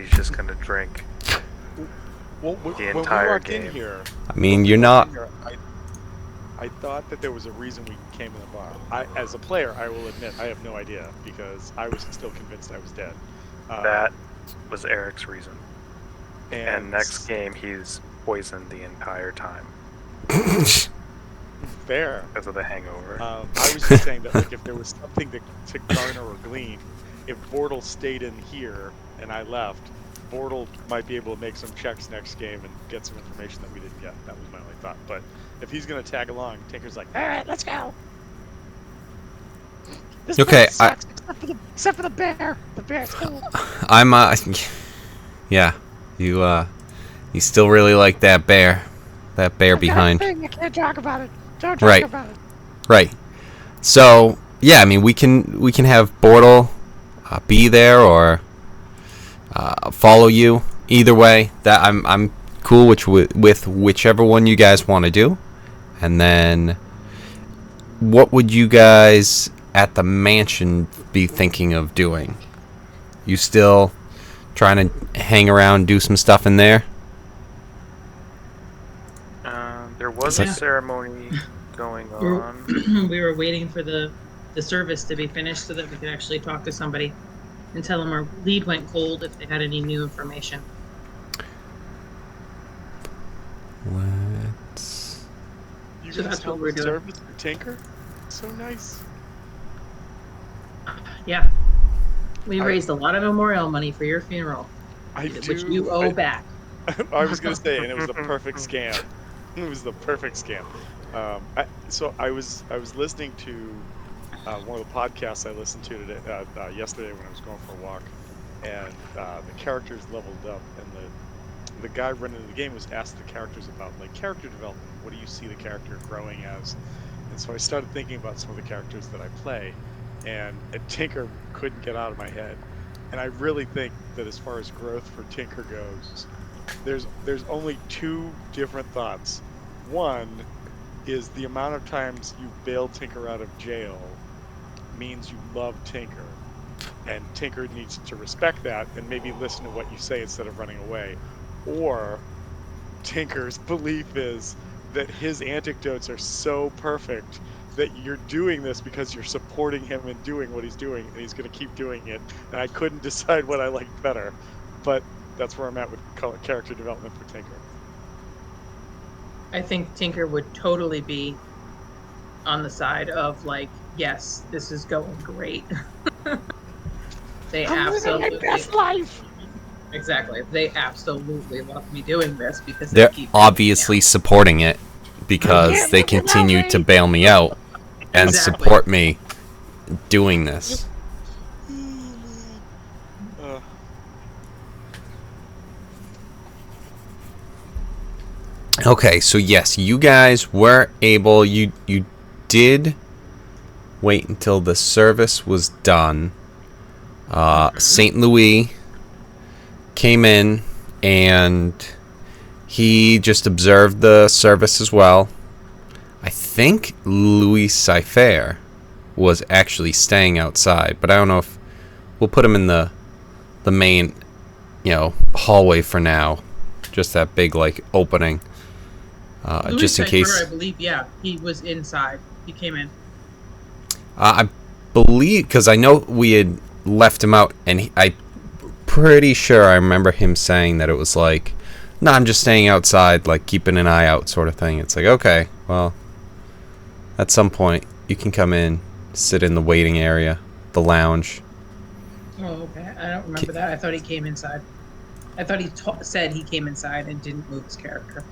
he's just gonna drink Well, the when we entire walked game. in here, I mean, you're not. I thought that there was a reason we came in the bar. As a player, I will admit I have no idea because I was still convinced I was dead. That was Eric's reason. And next game, he's poisoned the entire time fair. because of the hangover. I was just saying that like if there was something to garner or glean, if Bortle stayed in here and I left, Bortle might be able to make some checks next game and get some information that we didn't get. That was my only thought. But if he's going to tag along, Tinker's like, all right, let's go. This Okay, sucks, except for the bear. The bear's cool. I'm yeah. You still really like that bear. That bear behind. You can't talk about it. Don't talk Right. about it. Right. So yeah, I mean we can have Bortle be there or follow you. Either way, that I'm cool with whichever one you guys want to do. And then, what would you guys at the mansion be thinking of doing? You still trying to hang around, do some stuff in there? There was a ceremony going on. We were waiting for the service to be finished so that we could actually talk to somebody and tell them our lead went cold if they had any new information. Let's. You So guys that's what held we're the doing. service for Tinker? So nice. Yeah. We raised a lot of memorial money for your funeral, which you owe back. I was going to say, and it was the perfect scam. It was the perfect scam. So I was listening to one of the podcasts I listened to today, yesterday when I was going for a walk, and the characters leveled up, and the guy running the game was asked the characters about like character development. What do you see the character growing as? And so I started thinking about some of the characters that I play, and Tinker couldn't get out of my head. And I really think that as far as growth for Tinker goes, there's only two different thoughts. One is the amount of times you bail Tinker out of jail means you love Tinker, and Tinker needs to respect that and maybe listen to what you say instead of running away. Or Tinker's belief is that his anecdotes are so perfect that you're doing this because you're supporting him in doing what he's doing, and he's going to keep doing it. And I couldn't decide what I liked better, but that's where I'm at with character development for Tinker. I think Tinker would totally be on the side of like, yes, this is going great. They absolutely living my best life. Exactly. They absolutely love me doing this because They're they keep obviously supporting it because they continue to bail me out and Exactly. support me doing this. Okay, so yes, you guys were able. You did wait until the service was done. St. Louis came in and he just observed the service as well. I think Louis Cypher was actually staying outside, but I don't know if we'll put him in the main, hallway for now. Just that big opening. Just in case. I believe, yeah, he was inside. He came in. I believe, because I know we had left him out, and I'm pretty sure I remember him saying that it was like, no, I'm just staying outside, keeping an eye out sort of thing. It's like, okay, well, at some point, you can come in, sit in the waiting area, the lounge. Oh, okay. I don't remember that. I thought he came inside. I thought he said he came inside and didn't move his character.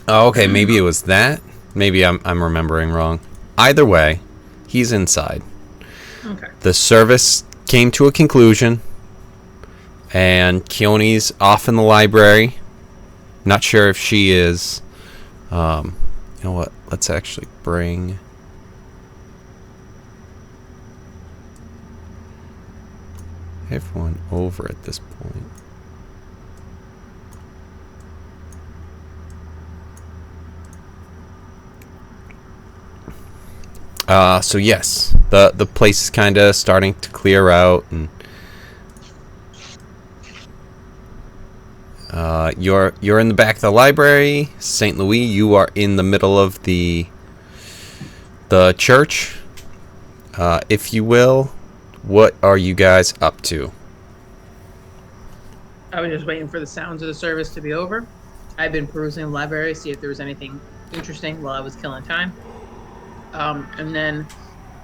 Oh, okay, maybe it was that. Maybe I'm remembering wrong. Either way, he's inside. Okay. The service came to a conclusion, and Keone's off in the library. Not sure if she is. You know what? Let's actually bring everyone over at this point. So yes, the place is kind of starting to clear out, and You're in the back of the library. St. Louis, you are in the middle of the church, if you will. What are you guys up to? I was just waiting for the sounds of the service to be over. I've been perusing the library, see if there was anything interesting while I was killing time. And then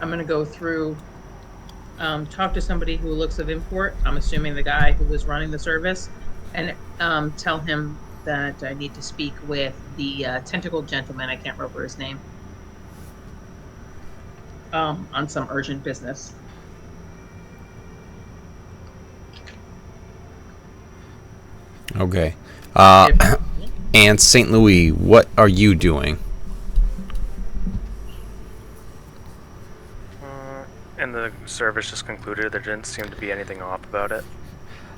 I'm going to go through, talk to somebody who looks of import. I'm assuming the guy who was running the service, and tell him that I need to speak with the tentacled gentleman. I can't remember his name. On some urgent business. Okay. And St. Louis, what are you doing? And the service just concluded. There didn't seem to be anything off about it.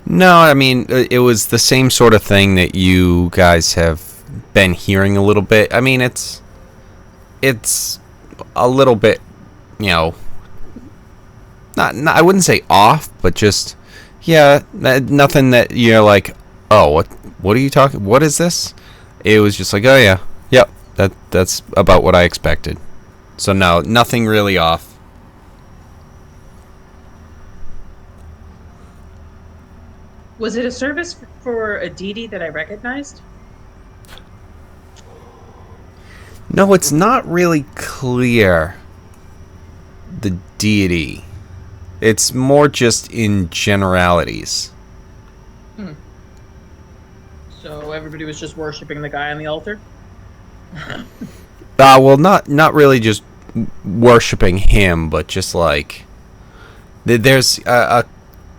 No, I mean, it was the same sort of thing that you guys have been hearing a little bit. I mean, it's a little bit, not I wouldn't say off, but just, yeah, nothing that you're like, oh, what are you talking, what is this? It was just like, oh yeah, yep, that's about what I expected. So no, nothing really off. Was it a service for a deity that I recognized? No, it's not really clear, the deity. It's more just in generalities. So everybody was just worshiping the guy on the altar? Well, not really just worshiping him, but just like there's a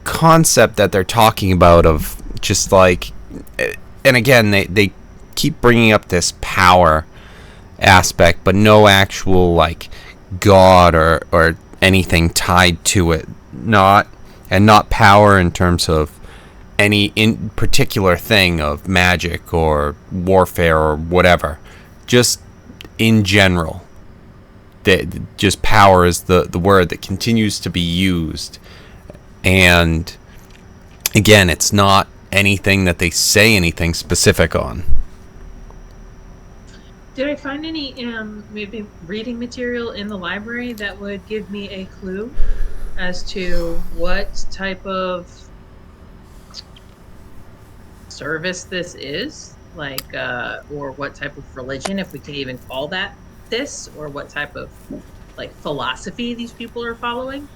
concept that they're talking about of just like, and again they keep bringing up this power aspect, but no actual like god or anything tied to it. Not power in terms of any in particular thing of magic or warfare or whatever. Just in general. Just power is the word that continues to be used. And again, it's not anything that they say anything specific on. Did I find any maybe reading material in the library that would give me a clue as to what type of service this is? Like, or what type of religion, if we can even call that this, or what type of like philosophy these people are following?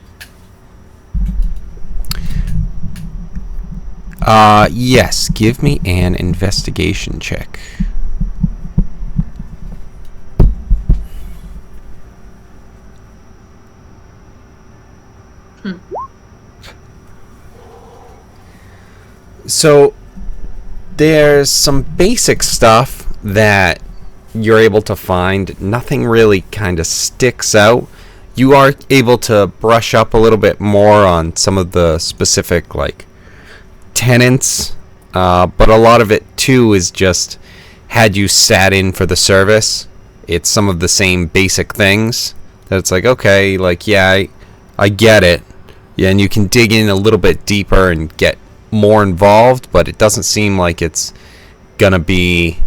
Yes, give me an investigation check. So there's some basic stuff that you're able to find. Nothing really kind of sticks out. You are able to brush up a little bit more on some of the specific like tenants, but a lot of it too is just, had you sat in for the service, it's some of the same basic things that it's like, okay, like, yeah, I get it. Yeah, and you can dig in a little bit deeper and get more involved, but it doesn't seem like it's gonna be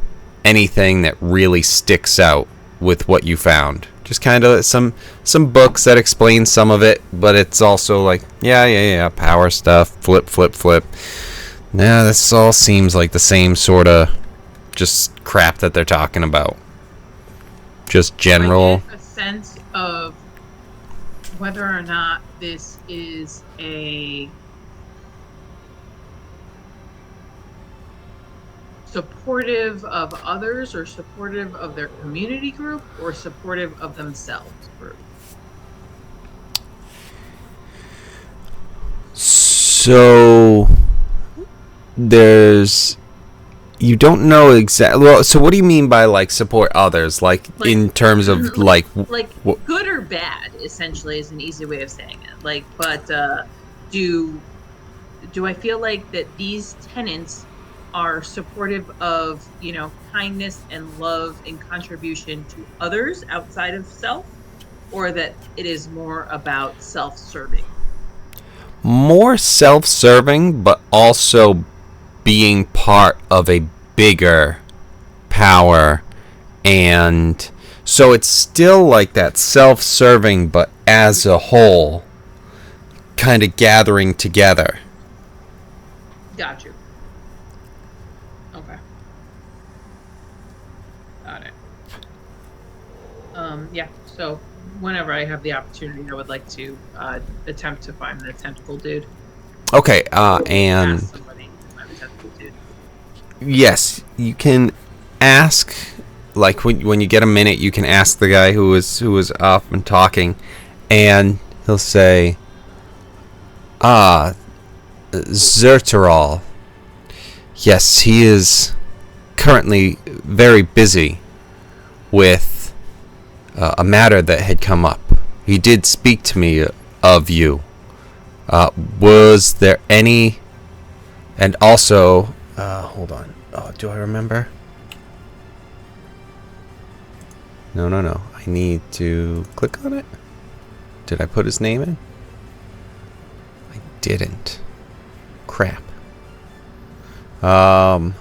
anything that really sticks out with what you found. Just kind of some books that explain some of it, but it's also like, yeah, power stuff, flip. Nah, this all seems like the same sort of just crap that they're talking about. Just general. I get a sense of whether or not this is a supportive of others, or supportive of their community group, or supportive of themselves group. So you don't know exactly. Well, so what do you mean by like support others? Like in terms of like good or bad, essentially, is an easy way of saying it. Like, but do I feel like that these tenants are supportive of, kindness and love and contribution to others outside of self, or that it is more about self-serving? More self-serving, but also being part of a bigger power, and so it's still like that self-serving, but as a whole, kind of gathering together. Got you. Okay. Got it. Yeah, so whenever I have the opportunity, I would like to attempt to find the tentacle dude. Okay, and Ask somebody to find the tentacle dude. yes, you can ask, like when you get a minute, you can ask the guy who was up and talking, and he'll say, Zerterol. Yes, he is currently very busy with a matter that had come up. He did speak to me of you. Was there any... And also... hold on. Oh, do I remember? No. I need to click on it. Did I put his name in? I didn't. Crap. I'm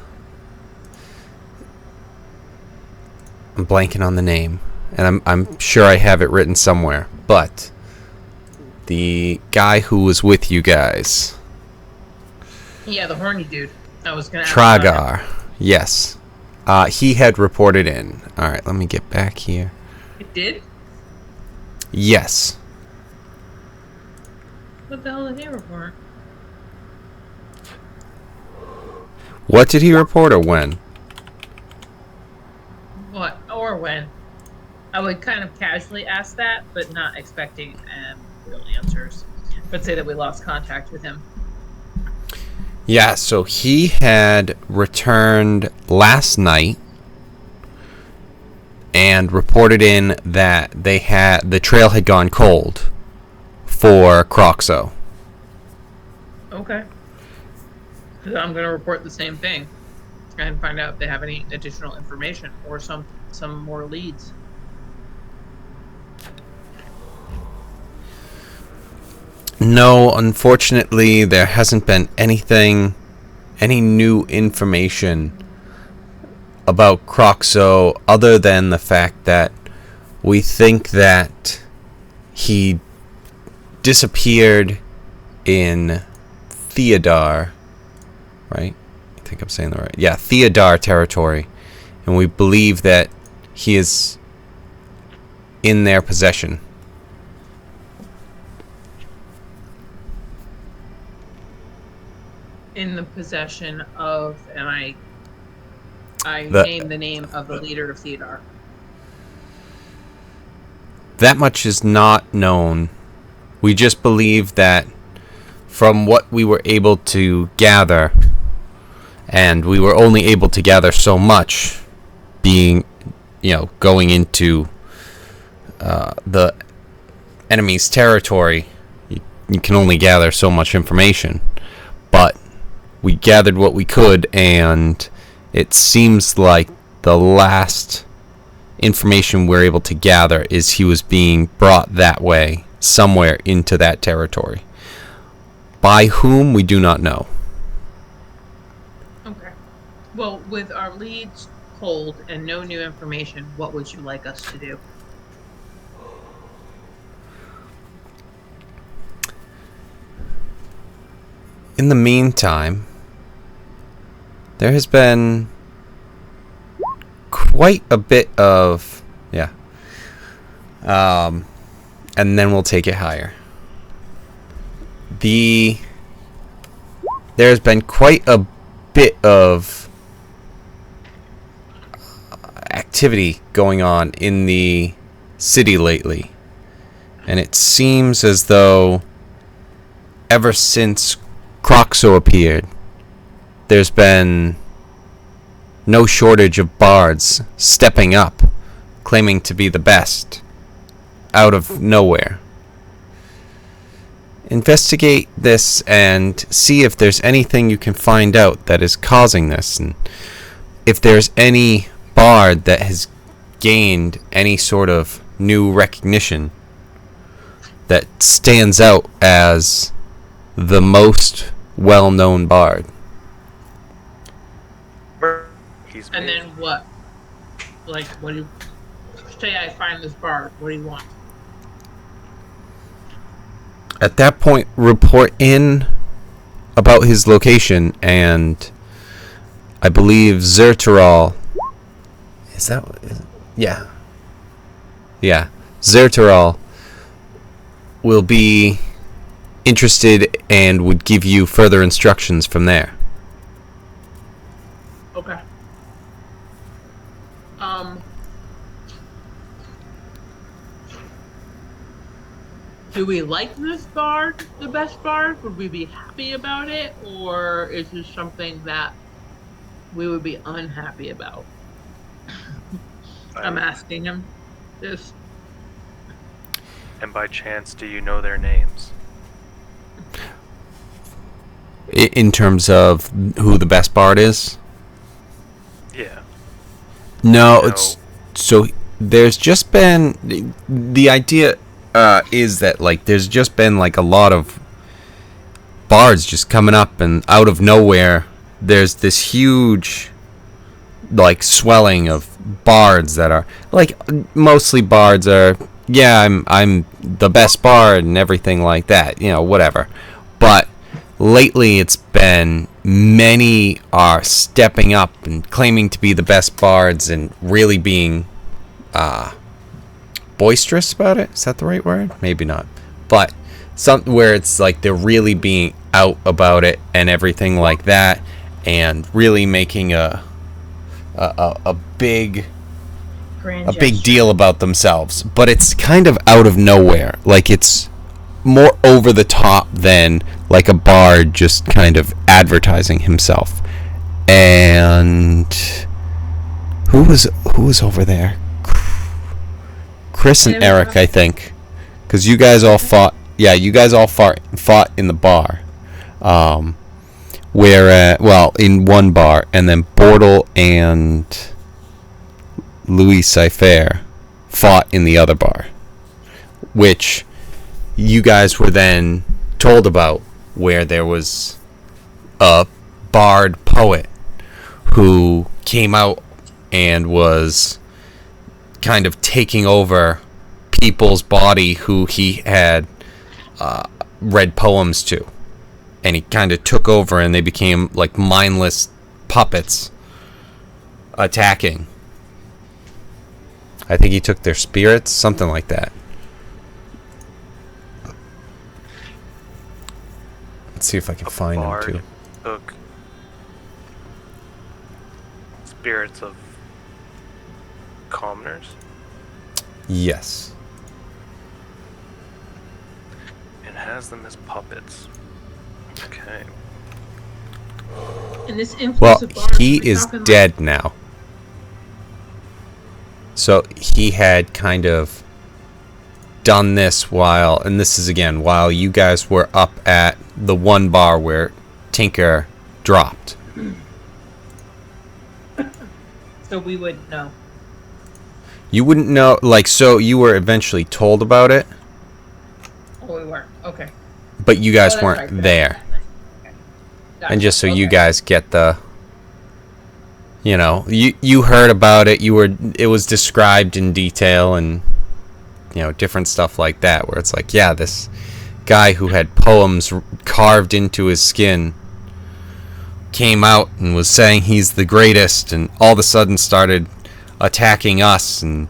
blanking on the name, and I'm sure I have it written somewhere. But the guy who was with you guys, Yeah, the horny dude. I was gonna ask about him. Tragar. Yes, he had reported in. All right, let me get back here. It did? Yes. What the hell did he report? What did he report, or when? What or when? I would kind of casually ask that, but not expecting real answers. But say that we lost contact with him. Yeah, so he had returned last night and reported in that the trail had gone cold for Croxo. Okay. So I'm gonna report the same thing and find out if they have any additional information or some more leads. No, unfortunately, there hasn't been any new information about Croxo other than the fact that we think that he disappeared in Theodar, right? I think I'm saying that right. Yeah, Theodar territory, and we believe that he is in their possession. In the possession of, and I The- name the name of the leader of Theodar. That much is not known. We just believe that from what we were able to gather, and we were only able to gather so much, being, going into the enemy's territory, you can only gather so much information. But we gathered what we could, and it seems like the last information we're able to gather is he was being brought that way, somewhere into that territory. By whom, we do not know. Okay. Well, with our leads cold and no new information, what would you like us to do? In the meantime, there has been quite a bit of... Yeah. And then we'll take it higher. There's been quite a bit of activity going on in the city lately. And it seems as though ever since Croxo appeared, there's been no shortage of bards stepping up, claiming to be the best, out of nowhere. Investigate this and see if there's anything you can find out that is causing this, and if there's any bard that has gained any sort of new recognition that stands out as the most well-known bard. He's And me. then what? Like, what do you say? I find this bard. What do you want? At that point, report in about his location, and I believe Zerteral. Is that? Yeah. Yeah. Zerteral will be interested and would give you further instructions from there. Okay. Do we like this bard, the best bard? Would we be happy about it, or is this something that we would be unhappy about? I'm asking him this. And by chance, do you know their names? In terms of who the best bard is? Yeah. No, No. it's so there's just been the idea is that like there's just been like a lot of bards just coming up, and out of nowhere there's this huge like swelling of bards that are like mostly bards are I'm the best bard and everything like that, whatever. But lately it's been many are stepping up and claiming to be the best bards and really being boisterous about it. Is that the right word? Maybe not. But something where it's like they're really being out about it and everything like that, and really making a big deal about themselves. But it's kind of out of nowhere. Like it's more over the top than like a bard just kind of advertising himself. And who was over there? Chris and Eric, I think, because you guys all fought. Yeah, you guys all fought in the bar. In one bar, and then Bortle and Louis Cypher fought in the other bar, which you guys were then told about, where there was a bard poet who came out and was kind of taking over people's body who he had read poems to, and he kind of took over, and they became like mindless puppets attacking. I think he took their spirits, something like that. Let's see if I can find him too. Took spirits of commoners. Yes. And has them as puppets. Okay. And this Well, influence of bards, he we're is talking dead now. So he had kind of done this while you guys were up at the one bar where Tinker dropped. So we would know. You wouldn't know, so you were eventually told about it, Oh, we were. Okay. but you guys Oh, that's weren't right. there. Okay. And just so Gotcha. you Okay. guys get the, you heard about it. It was described in detail, and different stuff like that, where it's like, yeah, this guy who had poems carved into his skin came out and was saying he's the greatest, and all of a sudden started attacking us, and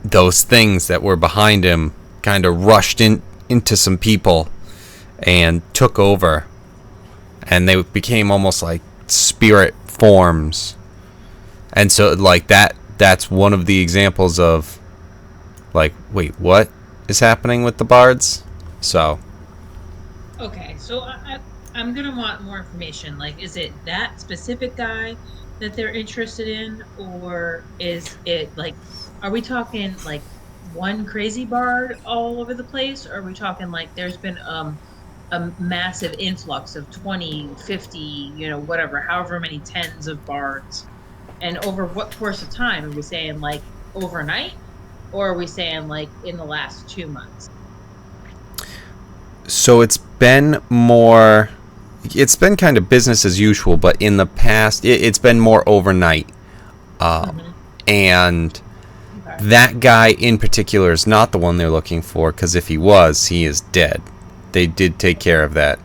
those things that were behind him kind of rushed into some people and took over, and they became almost like spirit forms. And so like that's one of the examples of like, wait, what is happening with the bards? So Okay, so I'm gonna want more information. Like, is it that specific guy that they're interested in, or is it like, are we talking like one crazy bard all over the place, or are we talking like there's been a massive influx of 20, 50, whatever, however many tens of bards, and over what course of time? Are we saying like overnight, or are we saying like in the last 2 months? So it's been more it's been kind of business as usual, but in the past, it's been more overnight. And Okay. that guy in particular is not the one they're looking for, because if he was, he is dead. They did take care of that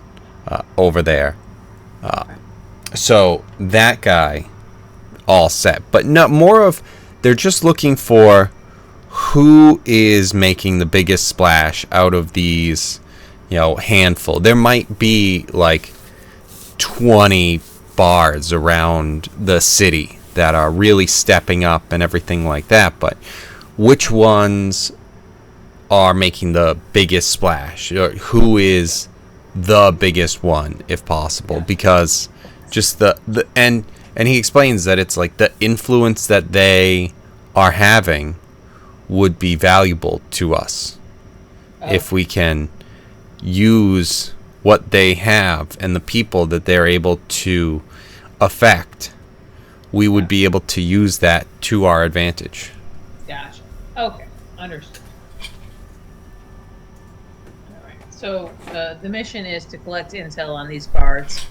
over there. So that guy, all set. But not more of, they're just looking for who is making the biggest splash out of these, handful. There might be like 20 bars around the city that are really stepping up and everything like that, but which ones are making the biggest splash, or who is the biggest one if possible? Because just the and he explains that it's like the influence that they are having would be valuable to us if we can use what they have and the people that they're able to affect. We would be able to use that to our advantage. Gotcha. Okay, understood. All right. So the mission is to collect intel on these bards.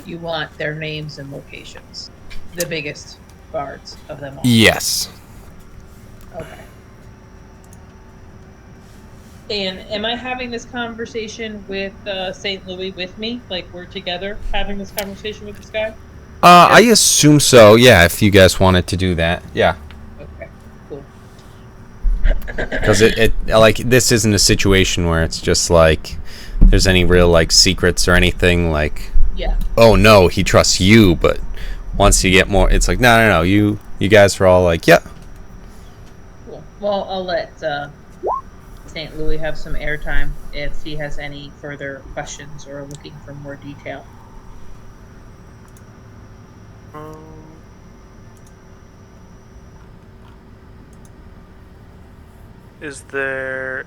You want their names and locations. The biggest bards of them all. Yes. Okay. And am I having this conversation with St. Louis with me? Like, we're together having this conversation with this guy? I assume so. Yeah, if you guys wanted to do that. Yeah. Okay, cool. Because it like, this isn't a situation where it's just like there's any real like secrets or anything like. Yeah. Oh no, he trusts you, but once you get more, it's like no. You guys are all like, yeah. Cool. Well, I'll let St. Louis have some airtime if he has any further questions or looking for more detail. Is there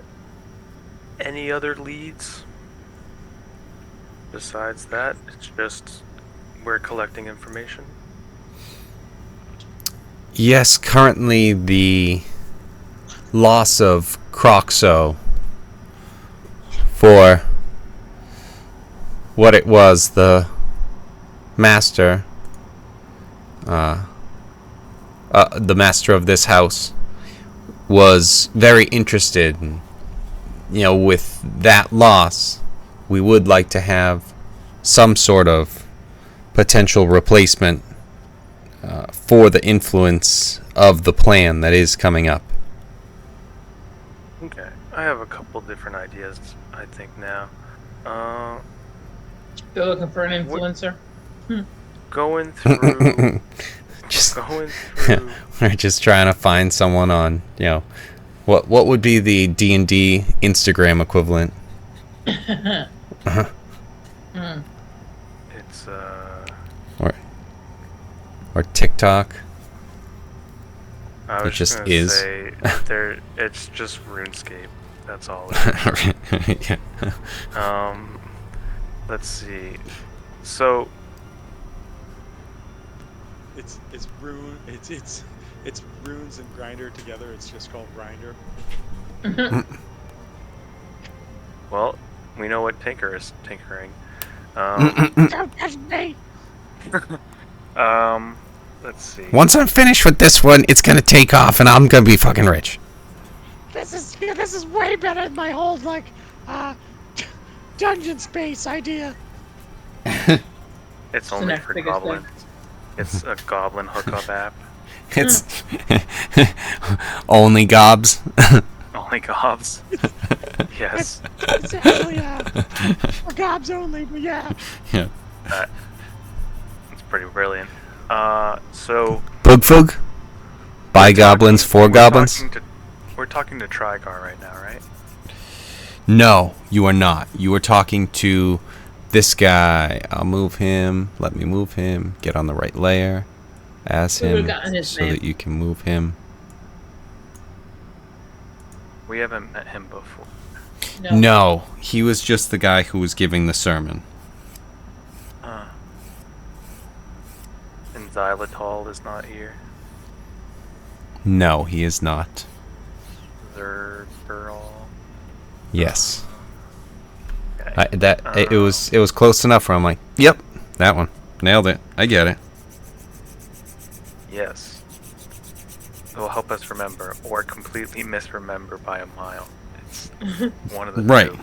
any other leads besides that? It's just we're collecting information. Yes, currently the loss of Croxo for what it was, the master, the master of this house, was very interested in, with that loss, we would like to have some sort of potential replacement for the influence of the plan that is coming up. Okay, I have a couple different ideas, I think, now. You're looking for an influencer? Going through... Just going through... we're just trying to find someone on, what would be the D&D Instagram equivalent? It's, or TikTok. I was It just gonna is. say, it's just RuneScape. That's all it is. Yeah. Let's see. So, It's runes and grinder together. It's just called grinder. well, we know what Tinker is tinkering. Don't touch me! Let's see. Once I'm finished with this one, it's gonna take off, and I'm gonna be fucking rich. This is way better than my whole dungeon space idea. It's the only next for biggest goblins. It's a goblin hookup app. It's only gobs. Only gobs. Yes. It's actually for gobs only, but yeah. Yeah. It's pretty brilliant. So... Bugfug? By goblins, for goblins? We're talking to Trigar right now, right? No, you are not. You are talking to this guy. I'll move him. Let me move him. Get on the right layer. As We would've him gotten his so name. that you can move him. We haven't met him before. No, he was just the guy who was giving the sermon. And Xylitol is not here. No, he is not. Zergirl. Yes. Okay. It was close enough where I'm like, yep, that one, nailed it. I get it. Yes. It will help us remember, or completely misremember by a mile. It's one of the Right. two.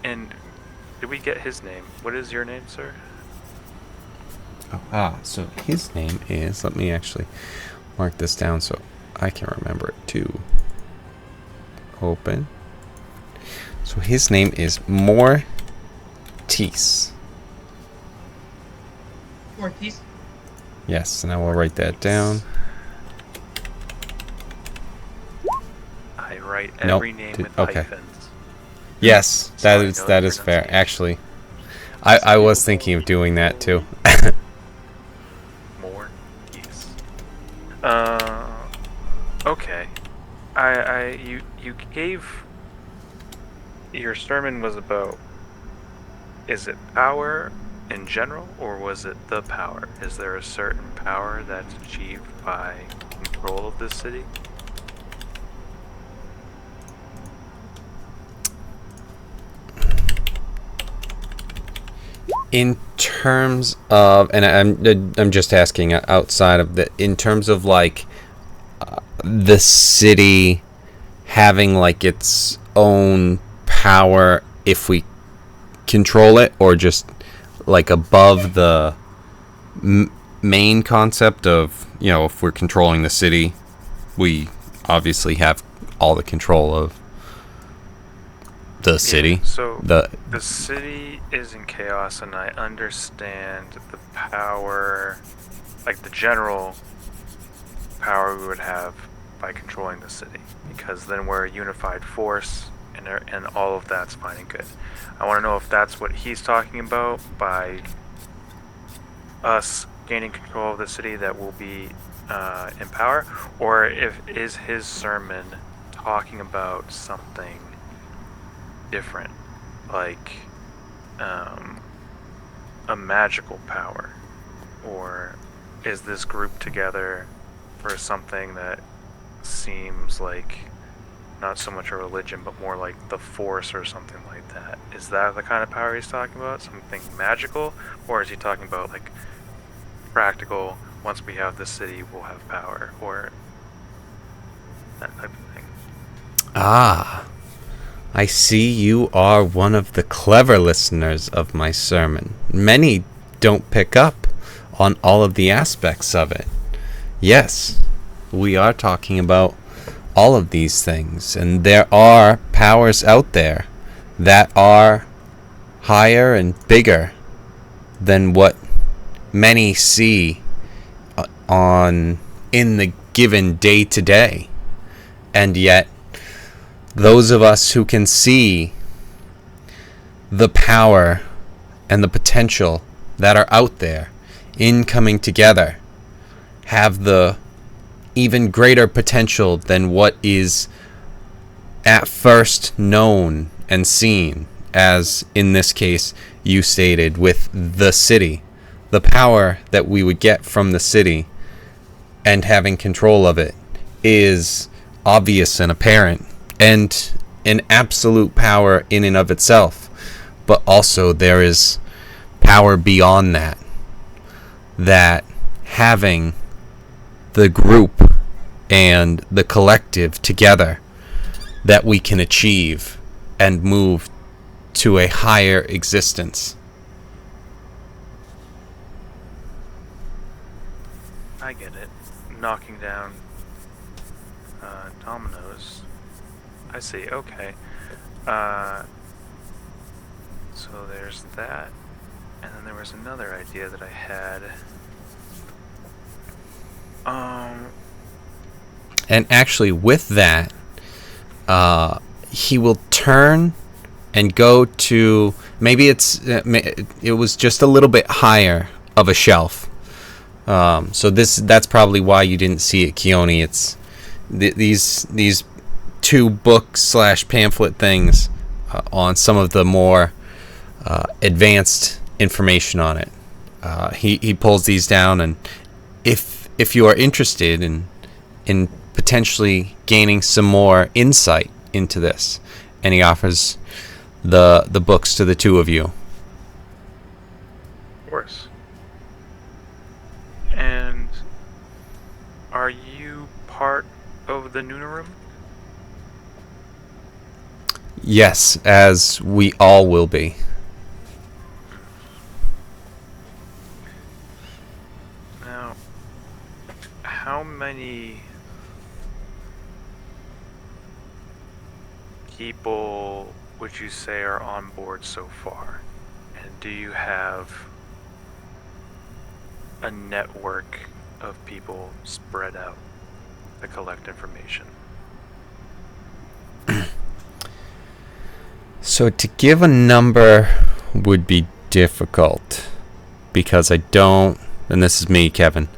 And did we get his name? What is your name, sir? So his name is. Let me actually mark this down so I can remember it too. Open. So his name is Mortis. Ortiz. Yes, and I will write that down. I write Nope. every name with Okay. hyphens. Yes, So I know that the is fair. pronunciation. Actually, I was thinking of doing that too. More. Yes. Okay. You gave. Your sermon was about. Is it power in general, or was it the power? Is there a certain power that's achieved by control of this city? In terms of, and I'm just asking outside of the, in terms of like the city having like its own power if we control it, or just like above the main concept of, if we're controlling the city, we obviously have all the control of the city. Yeah, so the the city is in chaos, and I understand the power, like the general power we would have by controlling the city, because then we're a unified force, and all of that's fine and good. I want to know if that's what he's talking about by us gaining control of the city that will be in power, or if is his sermon talking about something different, like a magical power, or is this group together for something that seems like not so much a religion but more like the force or something like that? Is that the kind of power he's talking about, something magical, or is he talking about like practical, once we have the city we'll have power, or that type of thing? I see you are one of the clever listeners of my sermon. Many don't pick up on all of the aspects of it. Yes, we are talking about all of these things, and there are powers out there that are higher and bigger than what many see in the given day to day. And yet, those of us who can see the power and the potential that are out there in coming together have the even greater potential than what is at first known and seen, as in this case you stated with the city. The power that we would get from the city and having control of it is obvious and apparent, and an absolute power in and of itself. But also there is power beyond that, that having the group and the collective together, that we can achieve and move to a higher existence. I get it. Knocking down dominoes. I see. Okay. So there's that, and then there was another idea that I had. And actually, with that, he will turn and go to, maybe it was just a little bit higher of a shelf. So that's probably why you didn't see it, Keone. It's these two book / pamphlet things on some of the more advanced information on it. He pulls these down, and if you are interested in potentially gaining some more insight into this and he offers the books to the two of you. Of course. And are you part of the Noonarum? Yes, as we all will be. Now, how many people would you say are on board so far? And do you have a network of people spread out that collect information? So to give a number would be difficult because I don't, and this is me, Kevin,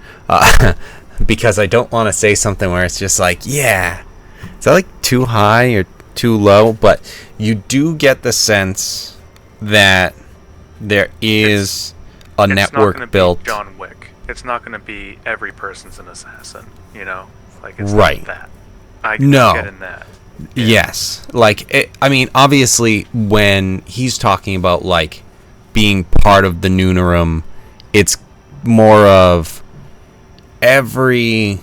because I don't want to say something where it's just like, yeah, is that like too high or too low? But you do get the sense that there is a It's not network gonna built. be John Wick. It's not going to be every person's an assassin, you know? Like, it's Right. not that. I No. get in that. Yes. Like, I mean, obviously, when he's talking about, like, being part of the Noonarum, it's more of every...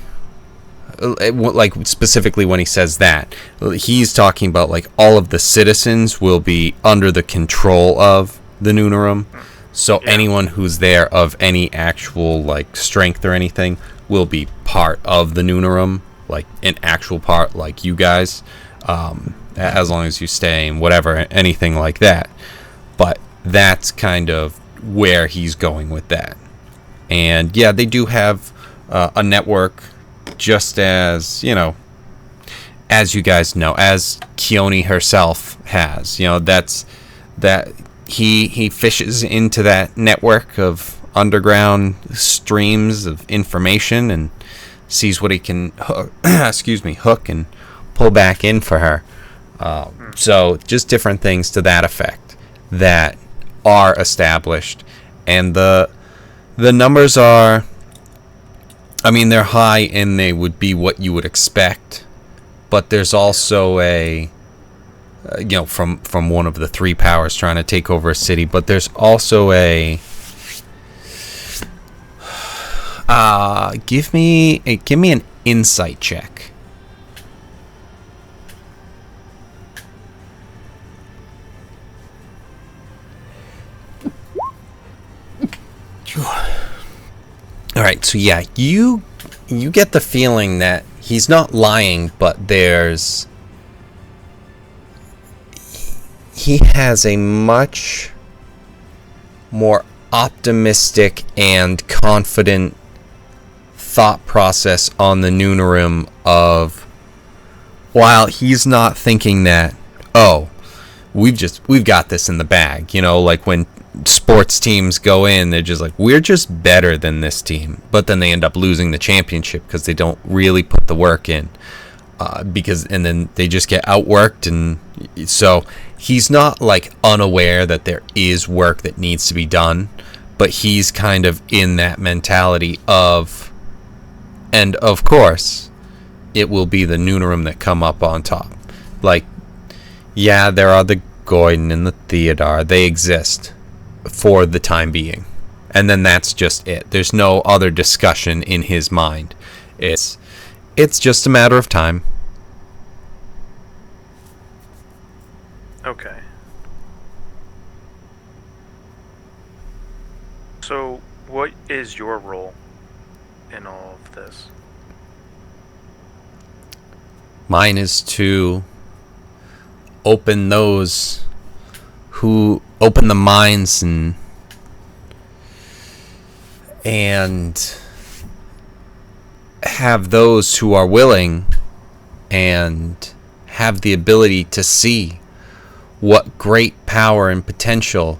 Like, specifically when he says that, he's talking about, like, all of the citizens will be under the control of the Noonarum. So Yeah. anyone who's there of any actual, like, strength or anything will be part of the Noonarum, like, an actual part, like you guys. As long as you stay and whatever, anything like that. But that's kind of where he's going with that. And yeah, they do have a network, just as, you know, as you guys know, as Keone herself has. You know, that's that he fishes into that network of underground streams of information and sees what he can hook and pull back in for her. So just different things to that effect that are established, and the numbers are, I mean, they're high and they would be what you would expect, but there's also a you know, from one of the three powers trying to take over a city, but there's also a give me an insight check. All right, so yeah, you get the feeling that he's not lying, but he has a much more optimistic and confident thought process on the Noonarum of, while he's not thinking that, oh, we've got this in the bag, you know, like when sports teams go in, they're just like, we're just better than this team, but then they end up losing the championship because they don't really put the work in, and then they just get outworked. And so he's not like unaware that there is work that needs to be done, but he's kind of in that mentality of, and of course it will be the Noonarum that come up on top. Like, yeah, there are the Goyden and the Theodar, they exist for the time being, and then that's just it. There's no other discussion in his mind. It's just a matter of time. Okay. So, what is your role in all of this? Mine is to open those who open the minds and have those who are willing and have the ability to see what great power and potential,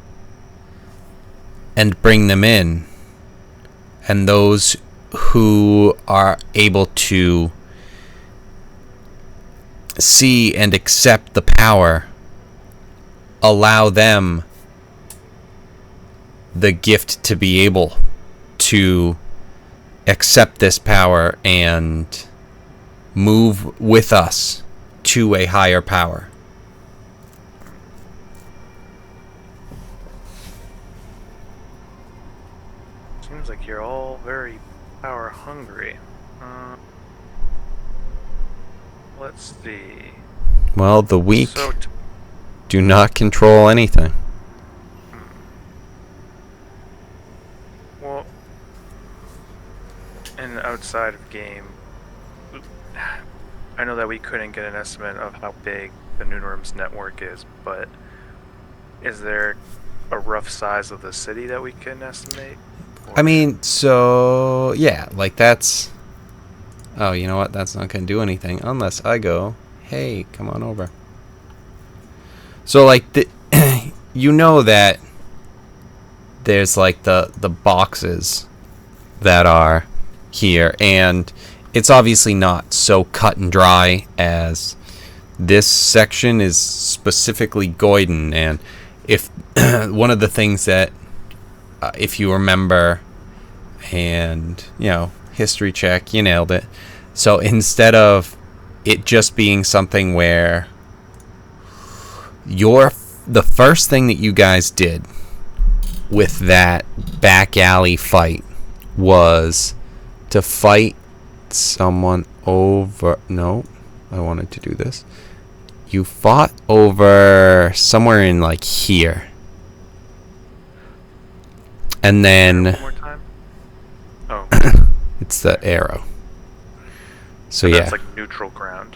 and bring them in, and those who are able to see and accept the power, allow them the gift to be able to accept this power and move with us to a higher power. Seems like you're all very power hungry. Let's see. Well, the weak So, do not control anything. well, and outside of game, I know that we couldn't get an estimate of how big the Noonrum's network is, but is there a rough size of the city that we can estimate? I mean, so yeah, like that's. Oh, you know what? That's not gonna do anything unless I go, hey, come on over. So like you know that there's like the boxes that are here, and it's obviously not so cut and dry as this section is specifically Goyden, and if one of the things that if you remember, and history check, you nailed it. So instead of it just being something where the first thing that you guys did with that back alley fight was to fight someone over. No, I wanted to do this. You fought over somewhere in like here. And then One more time? Oh. it's the arrow. So And yeah. That's like neutral ground.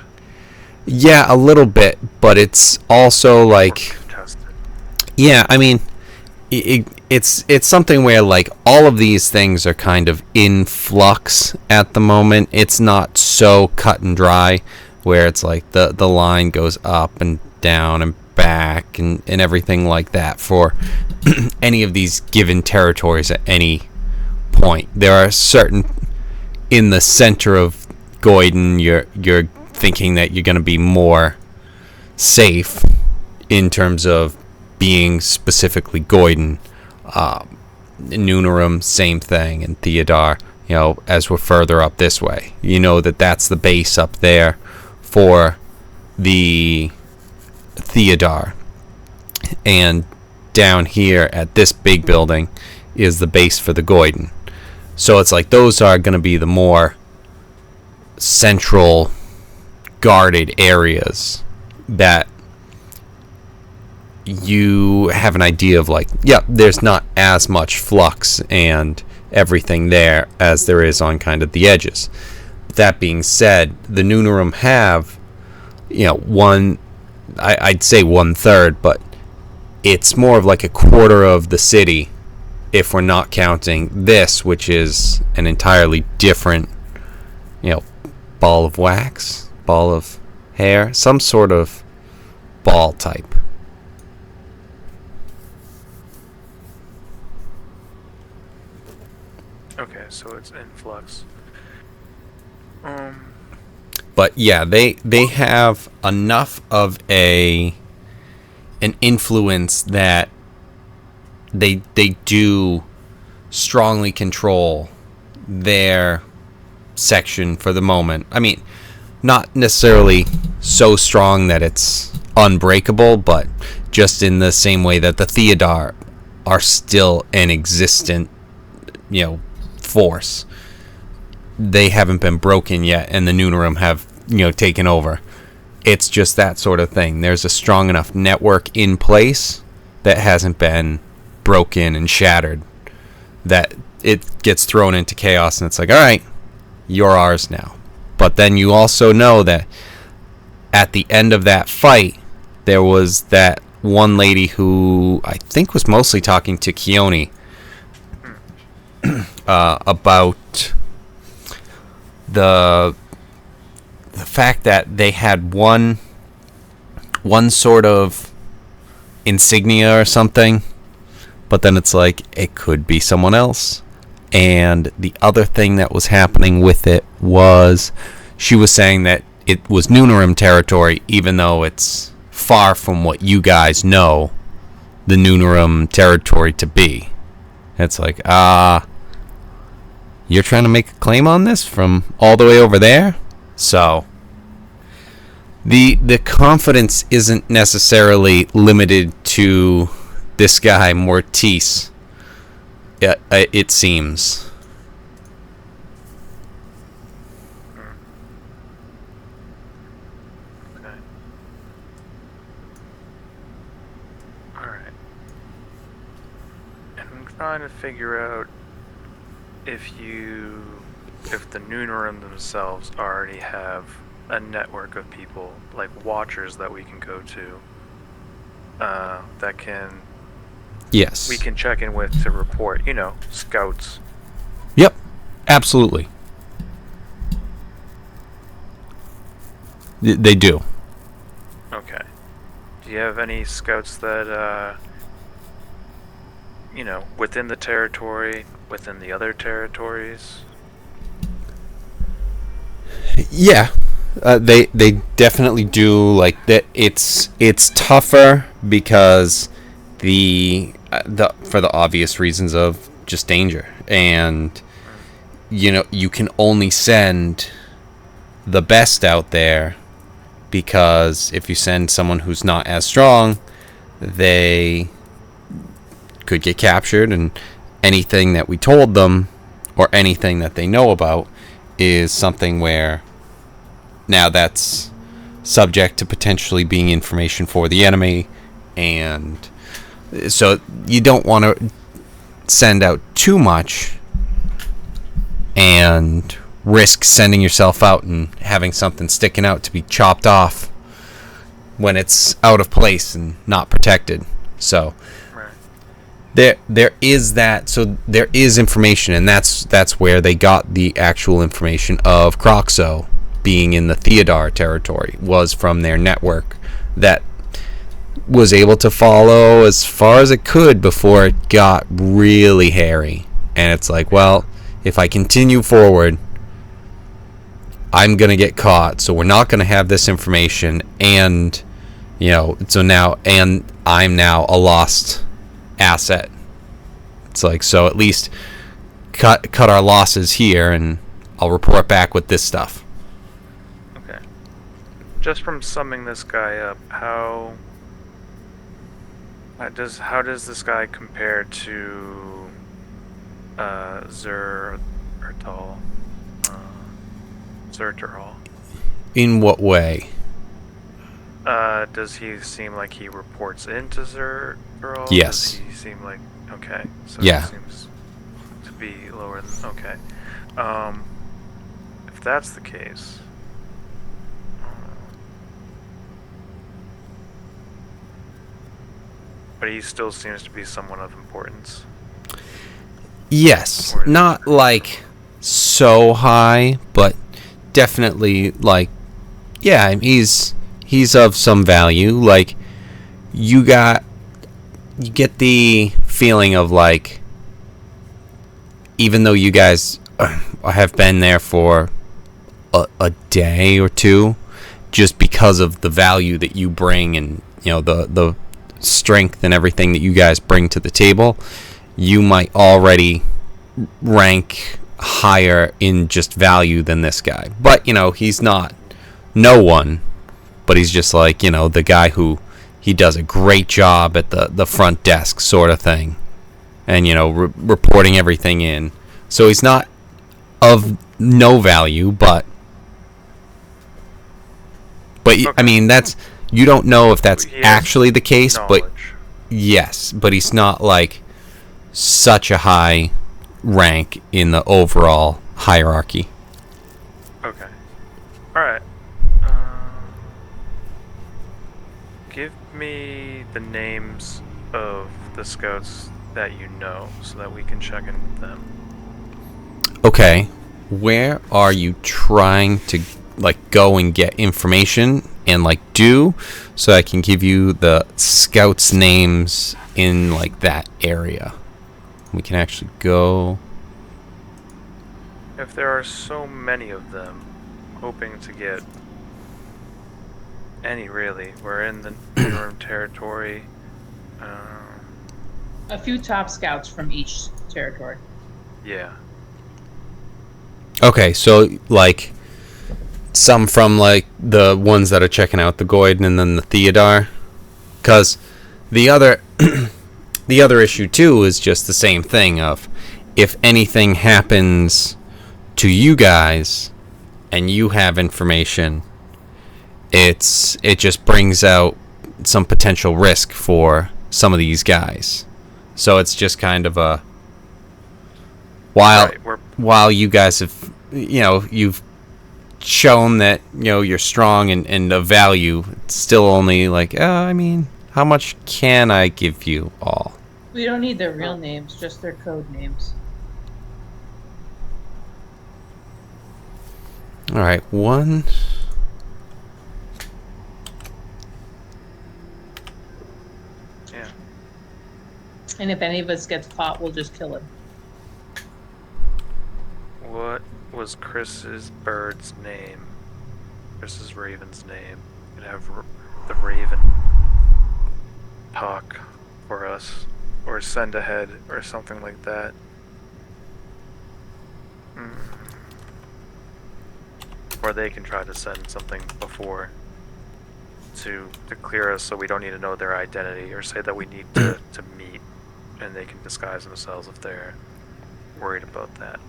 Yeah, a little bit, but it's also like Contested. yeah, I mean it's something where like all of these things are kind of in flux at the moment. It's not so cut and dry where it's like the line goes up and down and back and everything like that for any of these given territories at any point. There are certain in the center of Goyden, you're thinking that you're going to be more safe in terms of being specifically Goyden. Noonarum, same thing, and Theodar, as we're further up this way. You know that's the base up there for the Theodar. And down here at this big building is the base for the Goyden. So it's like those are going to be the more central guarded areas that you have an idea of like, there's not as much flux and everything there as there is on kind of the edges. That being said, the Noonarum have, I'd say 1/3, but it's more of like a quarter of the city if we're not counting this, which is an entirely different, ball of wax, ball of hair, some sort of ball type. Okay, so it's in flux. But yeah, they have enough of an influence that they do strongly control their section for the moment. I mean, not necessarily so strong that it's unbreakable, but just in the same way that the Theodar are still an existent, force. They haven't been broken yet, and the Noonarum have, taken over. It's just that sort of thing. There's a strong enough network in place that hasn't been broken and shattered that it gets thrown into chaos, and it's like, all right, you're ours now. But then you also know that at the end of that fight, there was that one lady who I think was mostly talking to Keone about the fact that they had one sort of insignia or something, but then it's like it could be someone else. And the other thing that was happening with it was she was saying that it was Noonarum territory, even though it's far from what you guys know the Noonarum territory to be. It's like, you're trying to make a claim on this from all the way over there? So the confidence isn't necessarily limited to this guy Mortis. it seems. Okay. Alright. And I'm trying to figure out if the Noonerim themselves already have a network of people, like watchers that we can go to, that can Yes. we can check in with to report, scouts. Yep. Absolutely. They do. Okay. Do you have any scouts that, within the territory, within the other territories? Yeah. They definitely do. Like that. It's tougher because the for the obvious reasons of just danger, and you can only send the best out there, because if you send someone who's not as strong, they could get captured, and anything that we told them or anything that they know about is something where now that's subject to potentially being information for the enemy. And so you don't want to send out too much and risk sending yourself out and having something sticking out to be chopped off when it's out of place and not protected. So there is that. So there is information, and that's where they got the actual information of Croxo being in the Theodar territory, was from their network that was able to follow as far as it could before it got really hairy. And it's like, well, if I continue forward, I'm gonna get caught, so we're not gonna have this information, and and I'm now a lost asset. It's like, so at least cut our losses here, and I'll report back with this stuff. Okay. Just from summing this guy up, how does this guy compare to Zertal? Zerteral? In what way? Does he seem like he reports into Zerteral? Yes. Does he seem like... Okay, so Yeah. he seems to be lower than... Okay. If that's the case... But he still seems to be someone of importance. Yes. Not like so high, but definitely like, yeah, he's of some value. Like, you get the feeling of like, even though you guys have been there for a day or two, just because of the value that you bring, and the strength and everything that you guys bring to the table, you might already rank higher in just value than this guy. But he's not no one, but he's just like, the guy who he does a great job at the front desk sort of thing, and reporting everything in. So he's not of no value, but Okay. I mean, that's, you don't know if that's He has actually the case, but knowledge. yes, but he's not like such a high rank in the overall hierarchy. Okay. Alright. Give me the names of the scouts that you know so that we can check in with them. Okay, where are you trying to like go and get information and like do, so I can give you the scouts' names in like that area? We can actually go. If there are so many of them, I'm hoping to get any, really. We're in the Noonerim territory. A few top scouts from each territory. Yeah. Okay, so like some from like the ones that are checking out the Goyden, and then the Theodar, because the other the other issue too is just the same thing of, if anything happens to you guys and you have information, it just brings out some potential risk for some of these guys. So it's just kind of a while you guys have, you've shown that, you're strong and of value, it's still only like, I mean, how much can I give you all? We don't need their real names, just their code names. All right, one. Yeah. And if any of us gets caught, we'll just kill him. What was Chris's bird's name? Chris's raven's name. Could have the raven talk for us, or send ahead, or something like that. Or they can try to send something before to clear us, so we don't need to know their identity, or say that we need to meet, and they can disguise themselves if they're worried about that.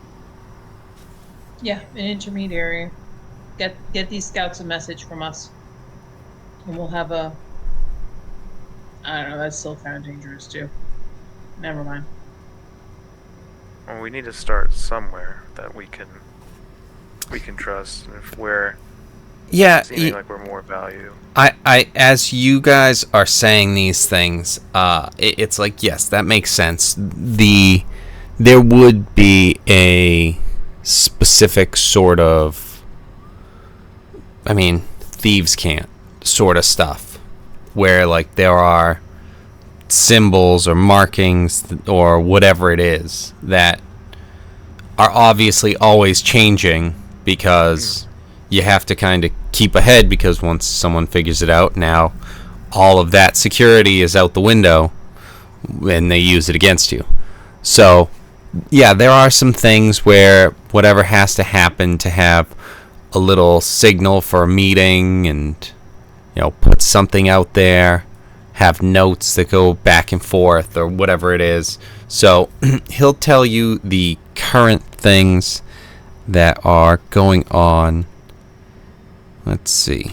Yeah, an intermediary. Get these scouts a message from us. And we'll have a... I don't know, that's still kind of dangerous too. Never mind. Well, we need to start somewhere that we can trust, and if we're seeming like we're more value. I as you guys are saying these things, it's like, yes, that makes sense. There would be a specific sort of, I mean, thieves can't sort of stuff, where like there are symbols or markings or whatever it is that are obviously always changing, because you have to kind of keep ahead, because once someone figures it out, now all of that security is out the window and they use it against you. So yeah, there are some things where whatever has to happen to have a little signal for a meeting, and put something out there, have notes that go back and forth or whatever it is. So he'll tell you the current things that are going on. Let's see.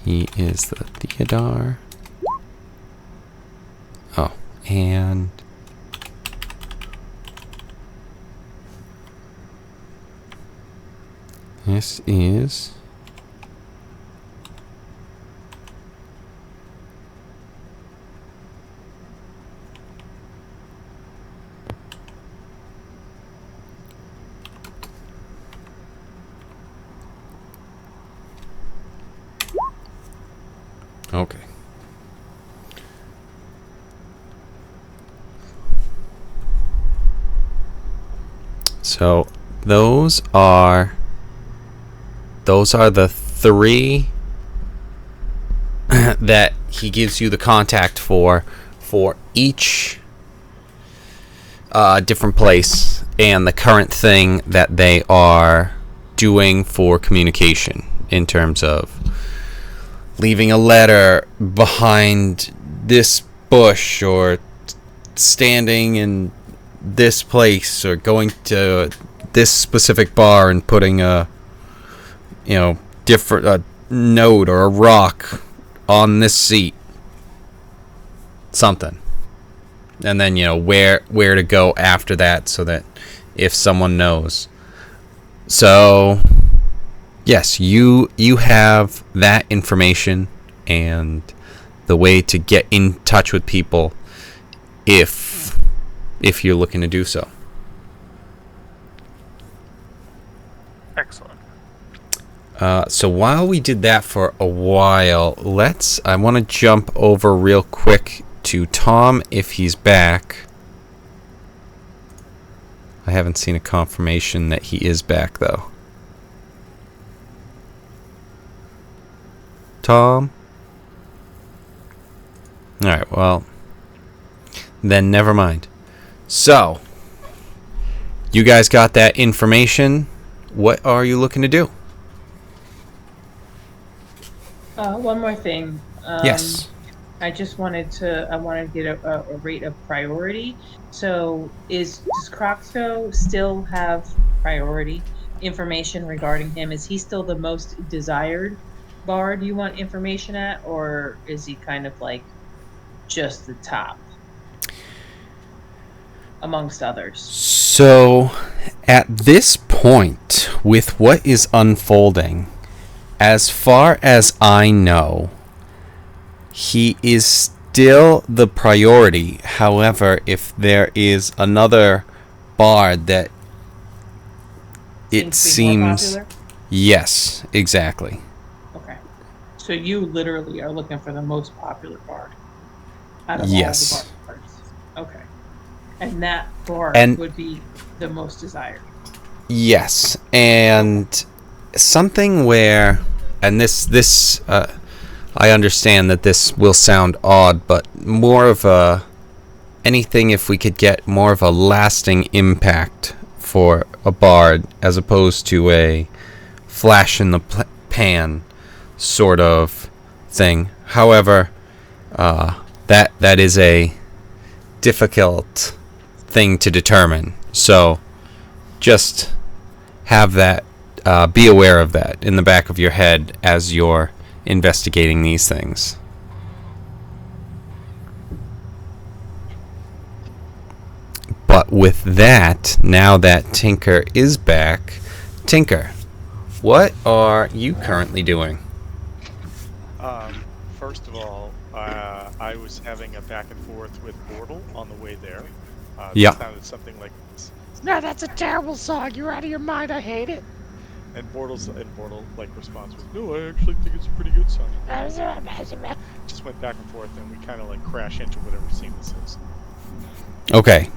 He is the Theodore. Oh, and this is okay. So those are the three that he gives you the contact for each different place, and the current thing that they are doing for communication, in terms of leaving a letter behind this bush, or standing in this place, or going to this specific bar and putting a different note or a rock on this seat, something, and then where to go after that, so that if someone knows. So yes, you have that information and the way to get in touch with people if you're looking to do so. Excellent. So while we did that for a while, I want to jump over real quick to Tom, if he's back. I haven't seen a confirmation that he is back, though. Tom? All right. Well, then never mind. So, you guys got that information. What are you looking to do? One more thing. Yes. I just wanted to. I wanted to get a rate of priority. So, does Croxo still have priority information regarding him? Is he still the most desired bard you want information at, or is he kind of like just the top amongst others? So, at this point, with what is unfolding, as far as I know, he is still the priority. However, if there is another bard that it Seems to be more seems. popular? Yes, exactly. Okay. So you literally are looking for the most popular bard out of all Yes. the bards. Okay. And that bard And would be the most desired. yes, and something where, and this I understand that this will sound odd, but more of a anything if we could get more of a lasting impact for a bard as opposed to a flash in the pan sort of thing. However, that is a difficult thing to determine. So just have that, be aware of that in the back of your head as you're investigating these things. But with that, now that Tinker is back, Tinker, what are you currently doing? First of all, I was having a back and forth with Bortle on the way there. Yeah. It sounded something like this. No, that's a terrible song. You're out of your mind. I hate it. And Bortle like response was, "No, I actually think it's a pretty good song." Just went back and forth, and we kind of like crash into whatever scene this is. Okay.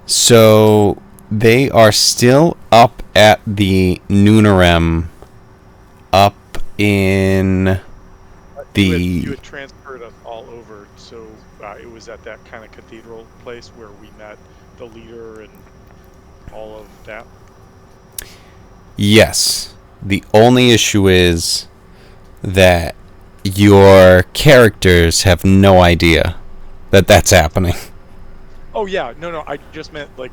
So they are still up at the Noonarem, up in You the. had transferred us all over, so it was at that kind of cathedral place where we met the leader and all of that. Yes. The only issue is that your characters have no idea that that's happening. Oh yeah, no, I just meant like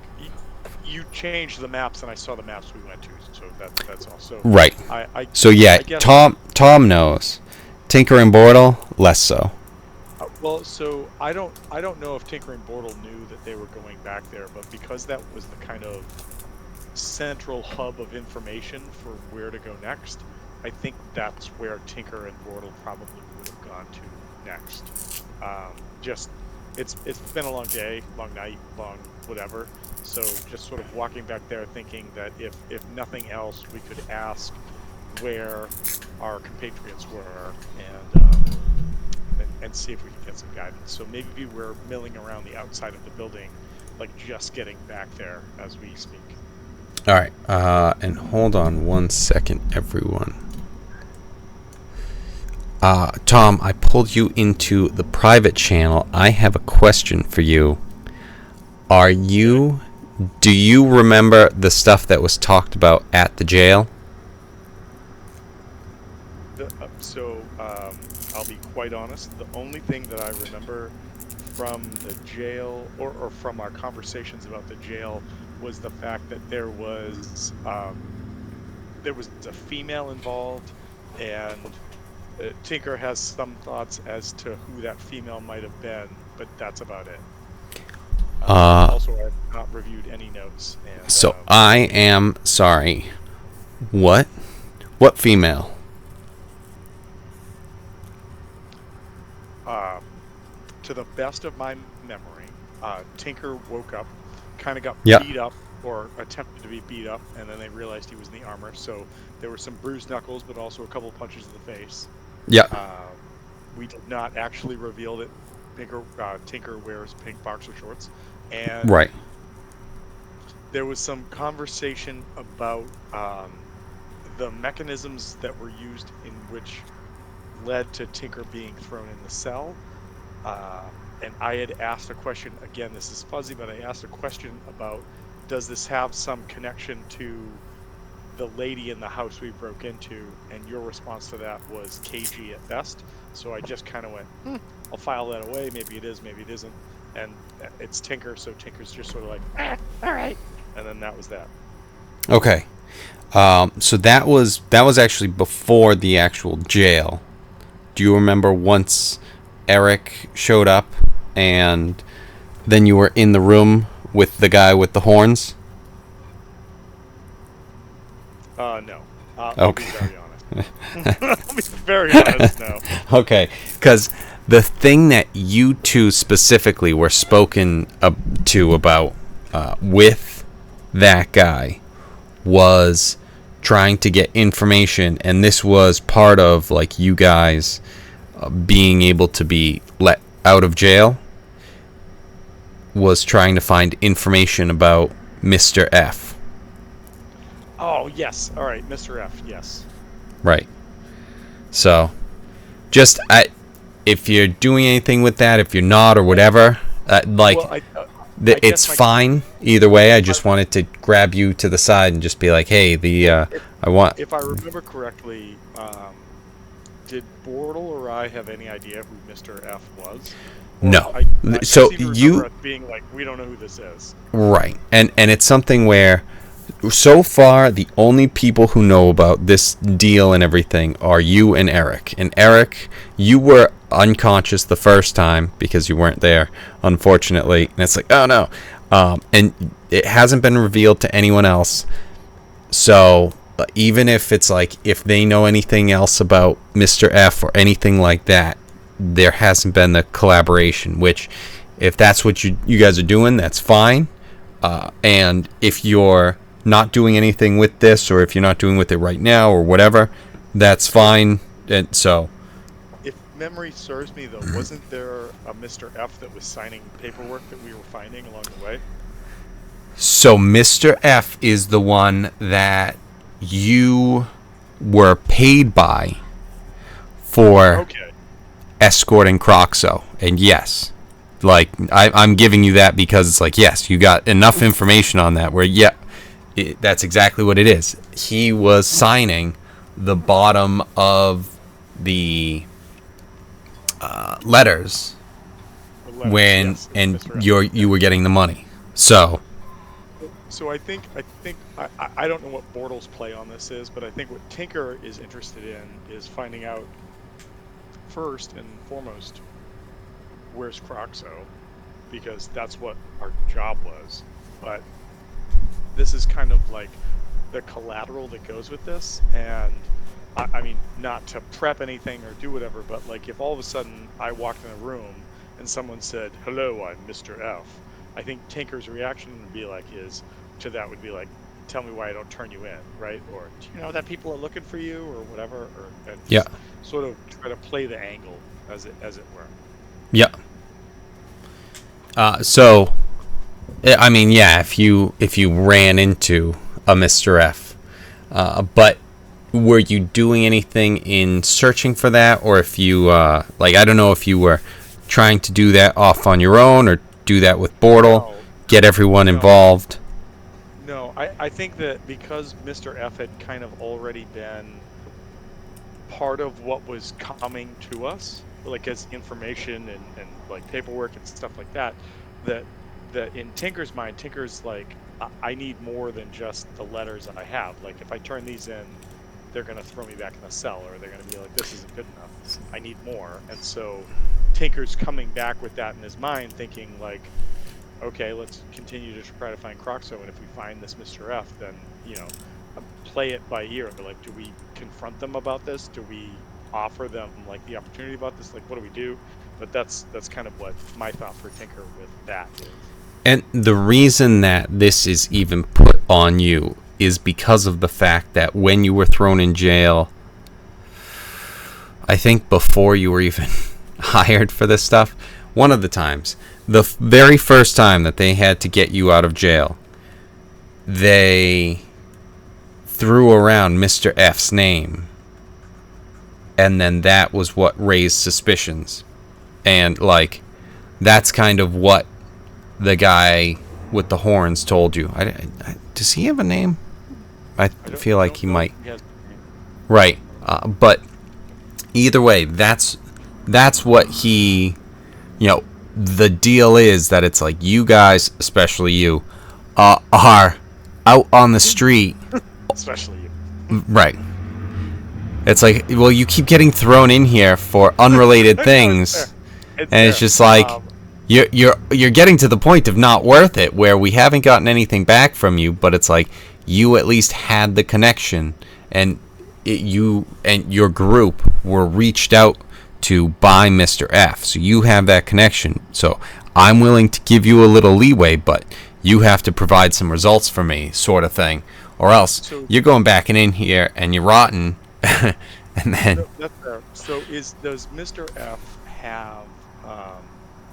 you changed the maps, and I saw the maps we went to, so that's all. So Right. So yeah, I guess, Tom knows. Tinker and Bortle, less so. well, so I don't know if Tinker and Bortle knew that they were going back there, but because that was the kind of central hub of information for where to go next, I think that's where Tinker and Bortle probably would have gone to next. Just it's been a long day, long night, long whatever. So just sort of walking back there, thinking that if nothing else, we could ask where our compatriots were and see if we can get some guidance. So maybe we're milling around the outside of the building, like just getting back there as we speak. All right. And hold on one second, everyone. Tom, I pulled you into the private channel. I have a question for you. Do you remember the stuff that was talked about at the jail? I'll be quite honest. The only thing that I remember from the jail, or from our conversations about the jail, was the fact that there was a female involved, and Tinker has some thoughts as to who that female might have been, but that's about it. Also, I have not reviewed any notes. And, So I am sorry. What? What female? To the best of my memory, Tinker woke up, kind of got Yep. beat up, or attempted to be beat up, and then they realized he was in the armor. So there were some bruised knuckles, but also a couple of punches in the face. Yeah. We did not actually reveal that Tinker wears pink boxer shorts, and Right. there was some conversation about the mechanisms that were used in which led to Tinker being thrown in the cell. Uh, and I had asked a question, again, this is fuzzy, but I asked a question about, does this have some connection to the lady in the house we broke into? And your response to that was cagey at best. So I just kind of went, I'll file that away. Maybe it is, maybe it isn't. And it's Tinker, so Tinker's just sort of like, all right. And then that was that. Okay. So that was actually before the actual jail. Do you remember once Eric showed up and then you were in the room with the guy with the horns? No. I'll be Okay. very honest. I'll be very honest, no. Okay, because the thing that you two specifically were spoken to about with that guy was trying to get information, and this was part of like you guys being able to be let out of jail, was trying to find information about Mr. F. Oh, yes. All right, Mr. F, yes. Right. So, just if you're doing anything with that, if you're not or whatever, Well, I it's guess fine either way. I just wanted to grab you to the side and just be like, hey, I want. if I remember correctly, did Bortle or I have any idea who Mr. F was? Or No. I So seem to you- remember us being like, we don't know who this is. Right. And it's something where so far the only people who know about this deal and everything are you and Eric. And Eric, you were unconscious the first time because you weren't there, unfortunately. And it's like, oh no. And it hasn't been revealed to anyone else. So even if it's like, if they know anything else about Mr. F or anything like that, there hasn't been the collaboration, which if that's what you guys are doing, that's fine. And if you're not doing anything with this, or if you're not doing with it right now or whatever, that's fine. And so If memory serves me, though, wasn't there a Mr. F that was signing paperwork that we were finding along the way? Mr. F is the one that you were paid by for Okay. escorting Croxo. And yes, like I'm giving you that because it's like, yes, you got enough information on that where, yeah, that's exactly what it is. He was signing the bottom of the letters The letters, when yes, and Mr. F. you were getting the money. So So I think I don't know what Bortle's play on this is, but I think what Tinker is interested in is finding out first and foremost where's Croxo, because that's what our job was. But this is kind of like the collateral that goes with this, and I mean, not to prep anything or do whatever, but like if all of a sudden I walked in a room and someone said, "Hello, I'm Mr. F," I think Tinker's reaction would be like would be like, "Tell me why I don't turn you in," right? Or, "Do you know that people are looking for you," or whatever, or and Yeah. sort of try to play the angle as it were. yeah. So I mean, yeah, if you ran into a Mr. F, but were you doing anything in searching for that, or if you like, I don't know if you were trying to do that off on your own or do that with Bortle, No. get everyone No. involved. No, I think that because Mr. F had kind of already been part of what was coming to us, like as information and like paperwork and stuff like that, that in Tinker's mind, Tinker's like, I need more than just the letters that I have. Like if I turn these in, they're going to throw me back in the cell, or they're going to be like, this isn't good enough. I need more. And so Tinker's coming back with that in his mind, thinking like, okay, let's continue to try to find Croxo, and if we find this Mr. F, then, you know, play it by ear. But like, do we confront them about this? Do we offer them like the opportunity about this? Like, what do we do? But that's kind of what my thought for Tinker with that is. And the reason that this is even put on you is because of the fact that when you were thrown in jail, I think before you were even hired for this stuff, one of the times, the very first time that they had to get you out of jail, they threw around Mr. F's name and then that was what raised suspicions. And, like, that's kind of what the guy with the horns told you. Does he have a name? I feel like he might. Right. But either way, that's what he, the deal is that it's like you guys, especially you, are out on the street. Especially you. Right. It's like, well, you keep getting thrown in here for unrelated things, it's just like you're getting to the point of not worth it, where we haven't gotten anything back from you, but it's like you at least had the connection, and you and your group were reached out to by Mr. F. So you have that connection. So I'm willing to give you a little leeway, but you have to provide some results for me, sort of thing, or else you're going back in here and you're rotten. And then so does Mr. F have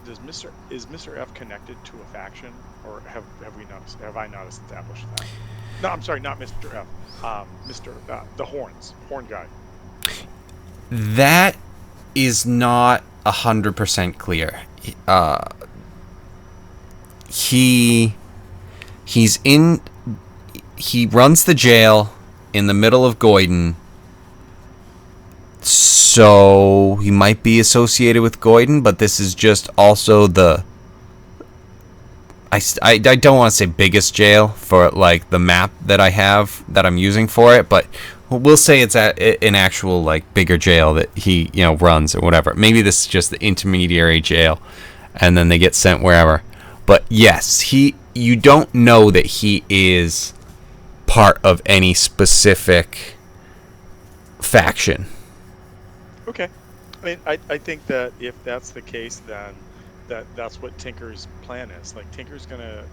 is Mr. F connected to a faction, or have I not established that? No, I'm sorry, not Mr. F. The horn guy. That is not 100% clear. He runs the jail in the middle of Goyden, so he might be associated with Goyden, but this is just also the I don't want to say biggest jail for like the map that I have that I'm using for it, but we'll say it's at an actual like bigger jail that he runs or whatever. Maybe this is just the intermediary jail, and then they get sent wherever. But yes, you don't know that he is part of any specific faction. Okay, I mean, I think that if that's the case, then that's what Tinker's plan is. Like Tinker's gonna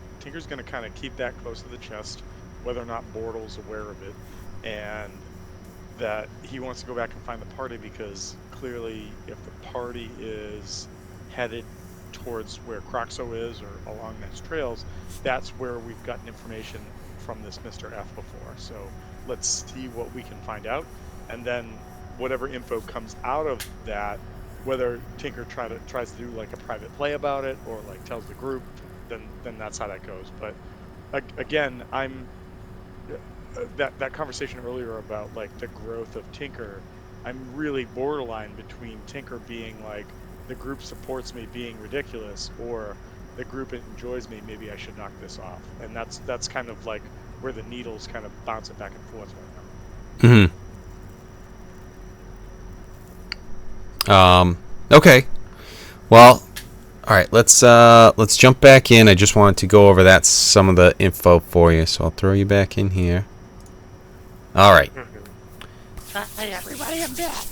kind of keep that close to the chest, whether or not Bortle's aware of it, and that he wants to go back and find the party, because clearly, if the party is headed towards where Croxo is or along those trails, that's where we've gotten information from this Mr. F before. So let's see what we can find out, and then whatever info comes out of that, whether Tinker tries to do like a private play about it or like tells the group, then that's how that goes. But again, I'm that conversation earlier about like the growth of Tinker, I'm really borderline between Tinker being like, the group supports me being ridiculous, or the group enjoys me, maybe I should knock this off. And that's kind of like where the needle's kind of bouncing back and forth right now. Mm-hmm. Okay. Well, all right. Let's jump back in. I just wanted to go over some of the info for you, so I'll throw you back in here. All right. Hi, everybody, I'm back.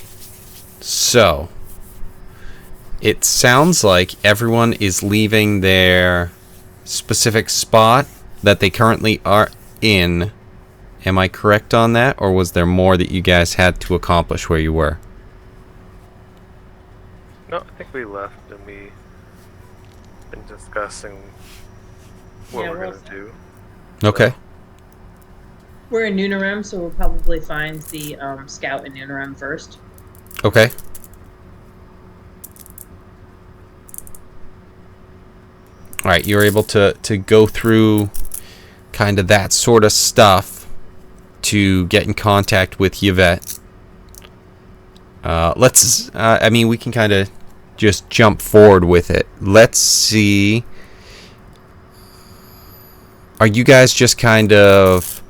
So, it sounds like everyone is leaving their specific spot that they currently are in. Am I correct on that, or was there more that you guys had to accomplish where you were? No, I think we left and we've been discussing what we're going to do. Okay. We're in Noonarim, so we'll probably find the scout in Noonarim first. Okay. All right, you're able to go through kind of that sort of stuff to get in contact with Yvette. We can kind of just jump forward with it. Let's see. Are you guys just kind of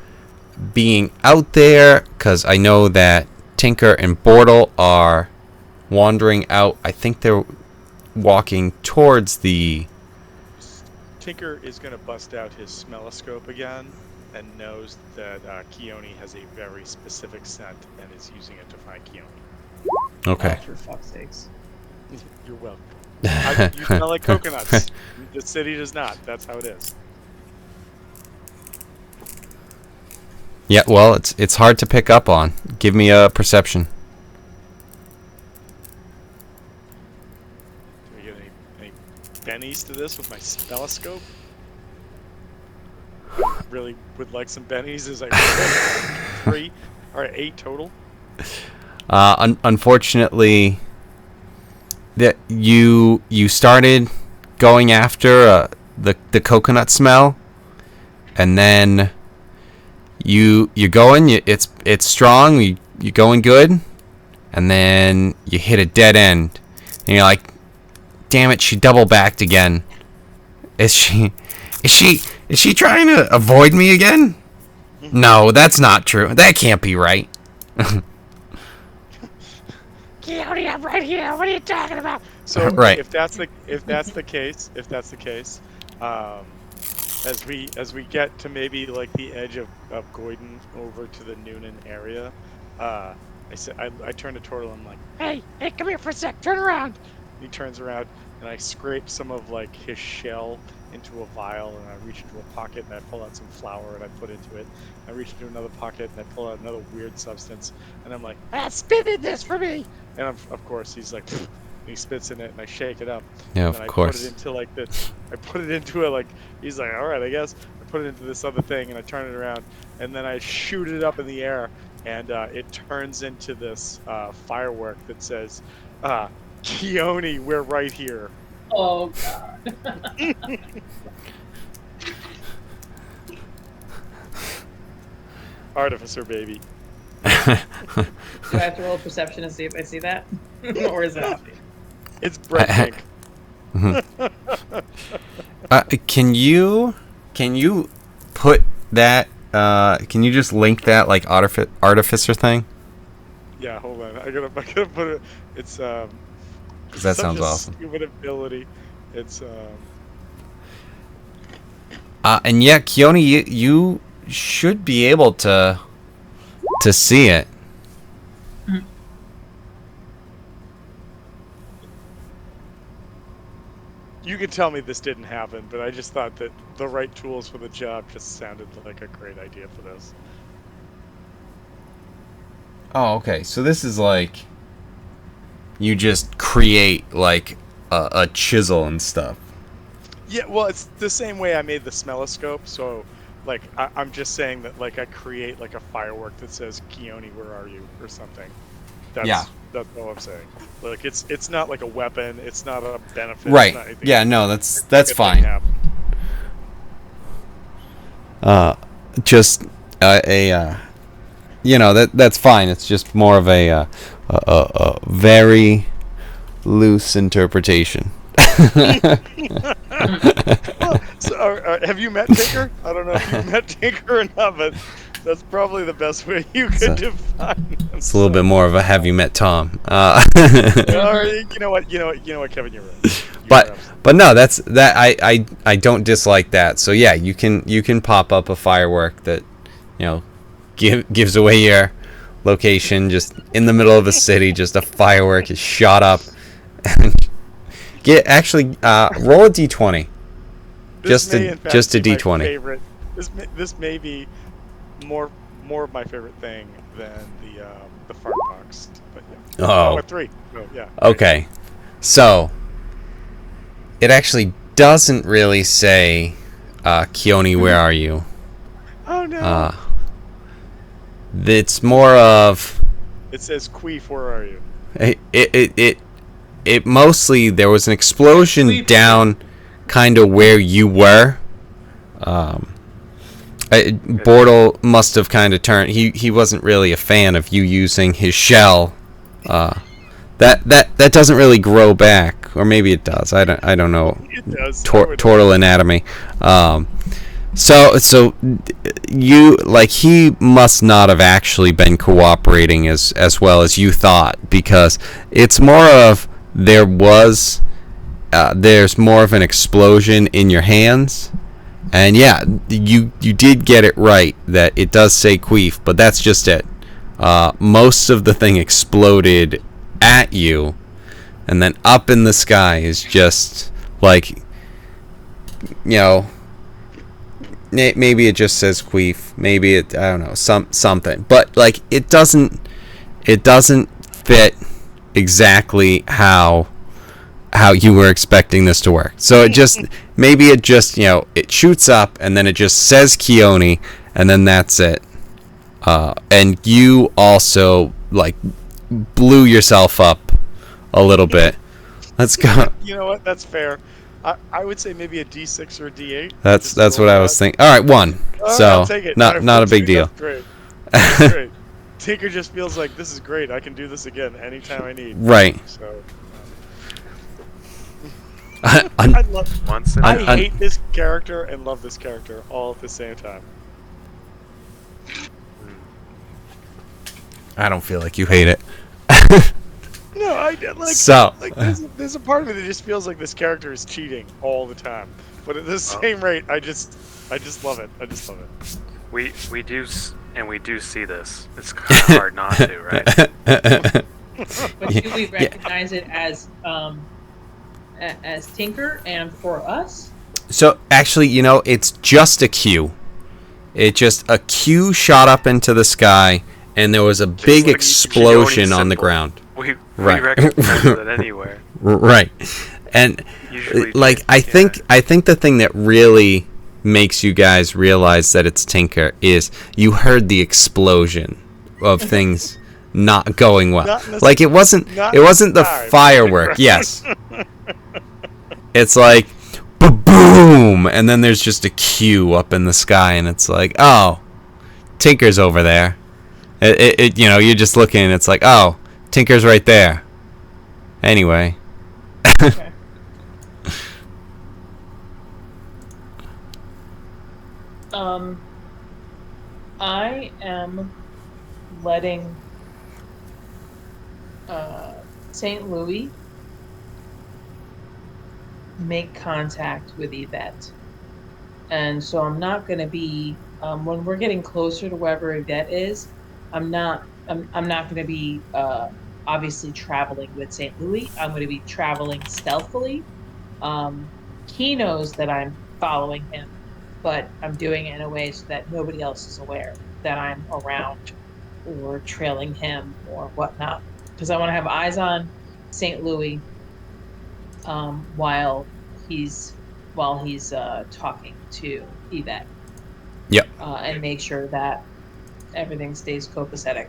being out there? Because I know that Tinker and Bortle are wandering out. I think they're walking towards the... Tinker is going to bust out his smelloscope again and knows that Keone has a very specific scent and is using it to find Keone. Okay. Oh, for fuck's sakes. You're welcome. You smell like coconuts. The city does not. That's how it is. Yeah, well, it's hard to pick up on. Give me a perception. Do we get any bennies to this with my smelloscope? Really would like some bennies as I roll 3. All right, 8 total. Unfortunately, that you started going after the coconut smell, and then you're going. It's strong. You're going good, and then you hit a dead end, and you're like, "Damn it! She double backed again. Is she trying to avoid me again? No, that's not true. That can't be right." Keone, I'm right here. What are you talking about? So Right. if that's the case, as we get to maybe like the edge of Goyden over to the Noonan area, I turn to Turtle and I'm like, Hey, come here for a sec. Turn around. he turns around and I scrape some of like his shell into a vial and I reach into a pocket and I pull out some flour and I put into it. I reach into another pocket and I pull out another weird substance and I'm like, Spit in this for me. and of course he's like, and he spits in it and I shake it up. Yeah, and of then course. I put it into like this. I put it into a like. He's like, all right, I guess. I put it into this other thing and I turn it around and then I shoot it up in the air and it turns into this firework that says, Keone, we're right here. Oh god. Artificer, baby. Do I have to roll perception to see if I see that? Or is it obvious? It's bright pink. Can you put that? Can you just link that like artificer thing? Yeah, hold on. I gotta put it. It's 'Cause that such sounds a awesome. Stupid ability. It's And yeah, Keone, you should be able to see it. You can tell me this didn't happen, but I just thought that the right tools for the job just sounded like a great idea for this. Oh, okay. So this is like you just create like a chisel and stuff. Yeah, well, it's the same way I made the smelloscope. So, like, I'm just saying that, like, I create like a firework that says "Keone, where are you?" or something. Yeah. That's all I'm saying. Like, it's not like a weapon. It's not a benefit. It's Right. not anything. Yeah. No, that's Make a thing fine. happen. Just that's fine. It's just more of a very loose interpretation. Well, so, have you met Tinker? I don't know if you've met Tinker or not, but that's probably the best way you could define him. It's a little bit more of a have you met Tom? Or, you know what, Kevin, you're right. But no, I don't dislike that. So yeah, you can pop up a firework that gives away your location just in the middle of a city. Just a firework is shot up. Roll a d20. Just a d20. Favorite. This may be more of my favorite thing than the fart box. But yeah. Oh. A 3. Oh, yeah. Okay. So it actually doesn't really say Keone, where are you? Oh no. It's more of It says Queef, where are you? it mostly there was an explosion down kind of where you were. Bortle must have kind of turned. He wasn't really a fan of you using his shell. That doesn't really grow back, or maybe it does. I don't know. It does. Turtle anatomy. So you he must not have actually been cooperating as well as you thought, because it's more of there's more of an explosion in your hands. And yeah, you did get it right that it does say queef, but that's just it. Most of the thing exploded at you, and then up in the sky is just maybe it just says queef, maybe I don't know, something, but it doesn't fit exactly how you were expecting this to work. So it just it shoots up and then it just says Keone and then that's it. And you also blew yourself up a little bit. Let's go. You know what? That's fair. I would say maybe a D6 or a D8. That's Just what roll I was that. thinking. All right, 1. All right, So I'll take it. not a big deal. That's great. That's great. Tinker just feels like this is great. I can do this again anytime I need. Right. So Un- I love. Once in I a- hate this character and love this character all at the same time. I don't feel like you hate it. No, I like. So Like there's a part of me that just feels like this character is cheating all the time. But at the same rate, I just love it. I just love it. we do see this. It's kind of hard not to, right? But do we recognize it as Tinker and for us? So actually, it's just a Q. It just a Q shot up into the sky, and there was a big like a explosion on the symbol. ground. We Right. recognize it anywhere. Right, and Usually, like I think the thing that really makes you guys realize that it's Tinker is you heard the explosion of things not going well. Not in the- Like it wasn't not the sky, but firework. Yes, it's like boom, and then there's just a Q up in the sky, and it's like, oh, Tinker's over there. You're just looking, and it's like, oh, Tinker's right there. Anyway. Okay. I am letting St. Louis make contact with Yvette. And so I'm not going to be, when we're getting closer to wherever Yvette is, I'm not going to be obviously traveling with St. Louis. I'm going to be traveling stealthily. He knows that I'm following him, but I'm doing it in a way so that nobody else is aware that I'm around or trailing him or whatnot. Because I want to have eyes on St. Louis while he's talking to Yvette. Yep. And make sure that everything stays copacetic.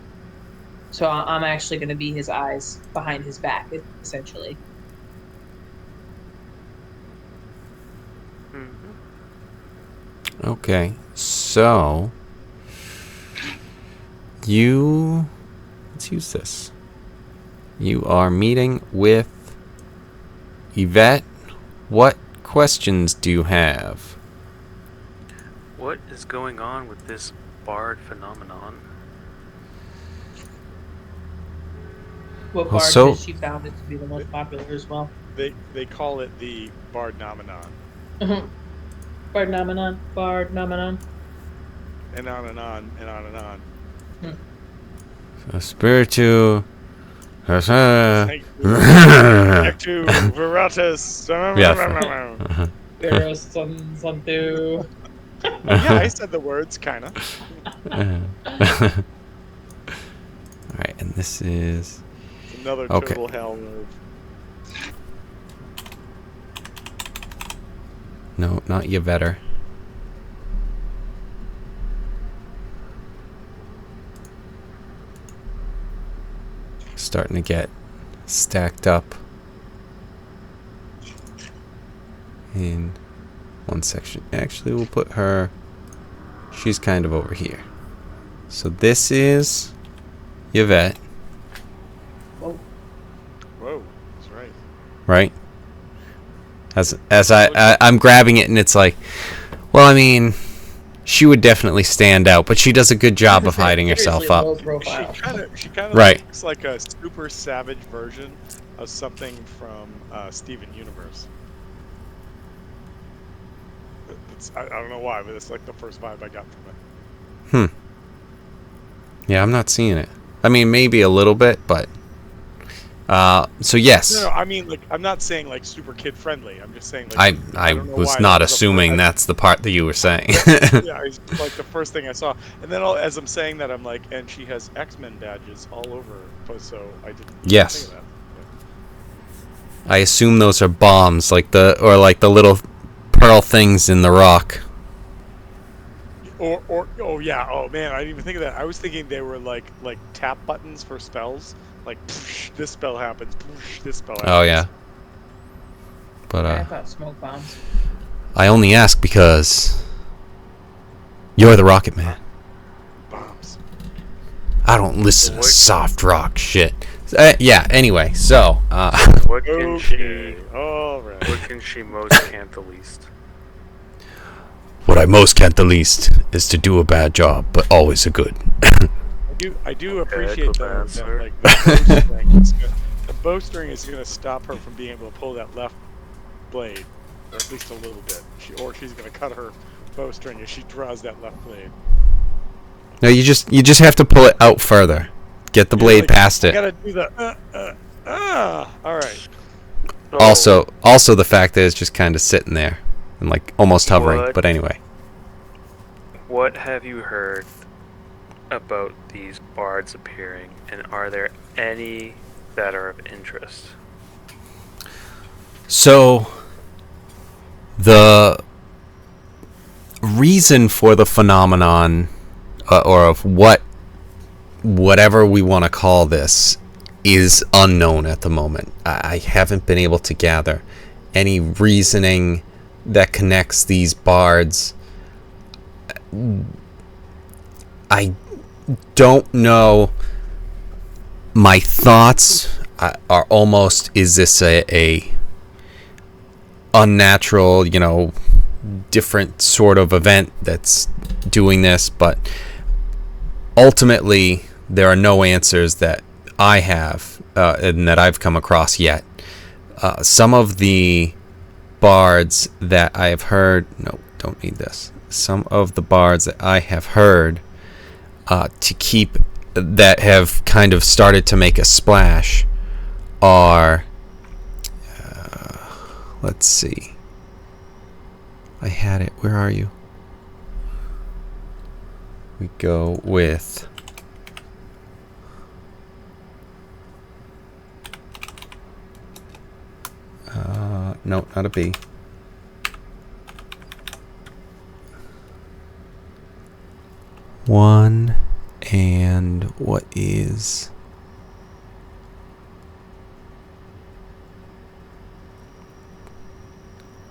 So I'm actually going to be his eyes behind his back, essentially. Okay, so let's use this. You are meeting with Yvette. What questions do you have? What is going on with this bard phenomenon? What Well, bard so- has she found it to be the most popular as well? They call it the Bard Nomenon. Bardnomenon. And on and on and on and on. A spiritu. Thank you. Back to Veratus. Yes. There's something. Yeah, I said the words, kind of. Alright, and this is... Another Okay. total hell move. No, not Yvetter. Starting to get stacked up in one section. Actually, we'll put her... She's kind of over here. So this is Yvette, Whoa, that's right. right? As I'm grabbing it, and it's like, well, I mean, she would definitely stand out, but she does a good job of hiding herself Seriously up. low profile. She kind of Right. looks like a super savage version of something from Steven Universe. I don't know why, but it's like the first vibe I got from it. Yeah, I'm not seeing it. I mean, maybe a little bit, but so yes, No, I mean, like, I'm not saying like super kid friendly. I'm just saying like I don't know was why, not that was the assuming first- that's the part that you were saying. Yeah, it's like the first thing I saw, and then as I'm saying that, I'm like, and she has X-Men badges all over her, so I didn't. Yes. Think of I assume those are bombs, like the little pearl things in the rock. that. Oh yeah, oh man, I didn't even think of that. I was thinking they were like tap buttons for spells, Like, this spell happens. This spell happens. Oh yeah. But I thought smoke bombs. I only ask because you're the Rocket Man. Bombs. I don't listen to What- soft rock shit. Yeah. Anyway, so What can she? Okay. All right. What can she most can't the least? what I most can't the least is to do a bad job, but always a good. I do Okay, appreciate good though answer. that like the bowstring is gonna stop her from being able to pull that left blade, or at least a little bit. She's gonna cut her bowstring as she draws that left blade. No, you just have to pull it out further. Get the You're blade like, past I it. gotta do the All right. So, Also the fact that it's just kind of sitting there and like almost hovering. What? But anyway, what have you heard about these bards appearing, and are there any that are of interest? so the reason for the phenomenon, or of whatever we want to call this, is unknown at the moment. I haven't been able to gather any reasoning that connects these bards. I don't know. My thoughts are almost, is this a unnatural, different sort of event that's doing this? But ultimately, there are no answers that I have and that I've come across yet. Some of the bards that I have heard, no, don't need this. Some of the bards that I have heard that have kind of started to make a splash are, let's see. I had it. Where are you? We go with no, not a B. One, and what is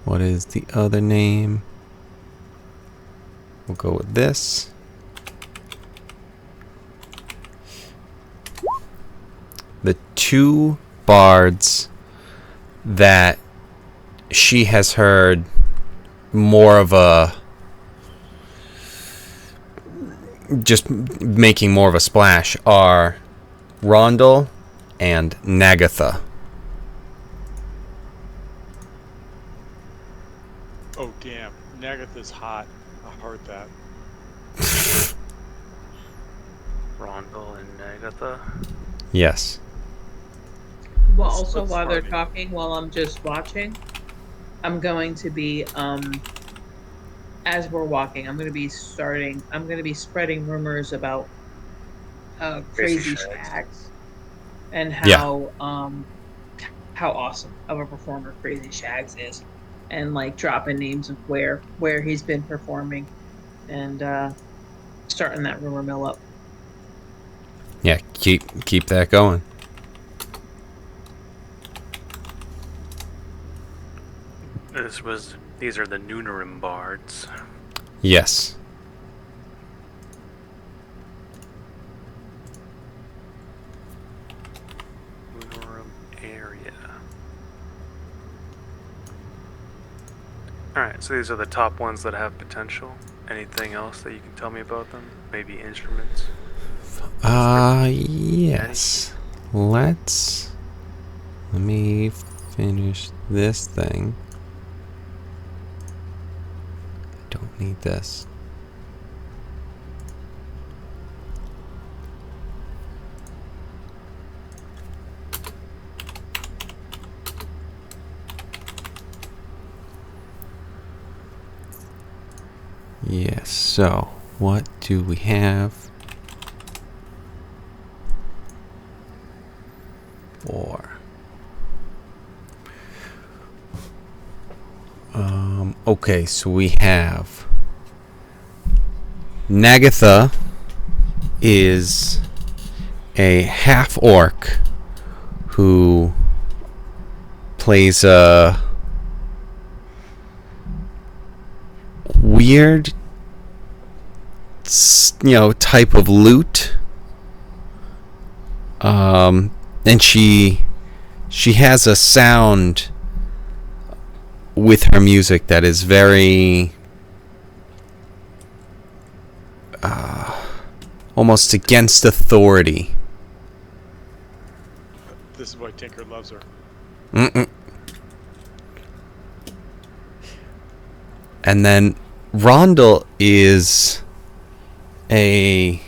the other name? We'll go with this. The two bards that she has heard more of a, just making more of a splash, are Rondel and Nagatha. Oh damn, Nagatha's hot. I heard that. Rondel and Agatha? Yes. Well, That's- also that's while they're funny. talking, while I'm just watching, I'm going to be as we're walking, I'm going to be spreading rumors about Crazy crazy shags. shags and Yeah. how awesome of a performer Crazy Shags is, and like dropping names of where he's been performing, and starting that rumor mill up. Yeah, keep that going. These are the Noonarim bards. Yes. Noonarim area. Alright, so these are the top ones that have potential. Anything else that you can tell me about them? Maybe instruments? Yes. Let me finish this thing. Don't need this. Yes, so what do we have? 4. Okay, so we have Nagatha is a half orc who plays a weird, type of lute. And she has a sound with her music that is very almost against authority. This is why Tinker loves her. Mm-mm. And then Rondel is an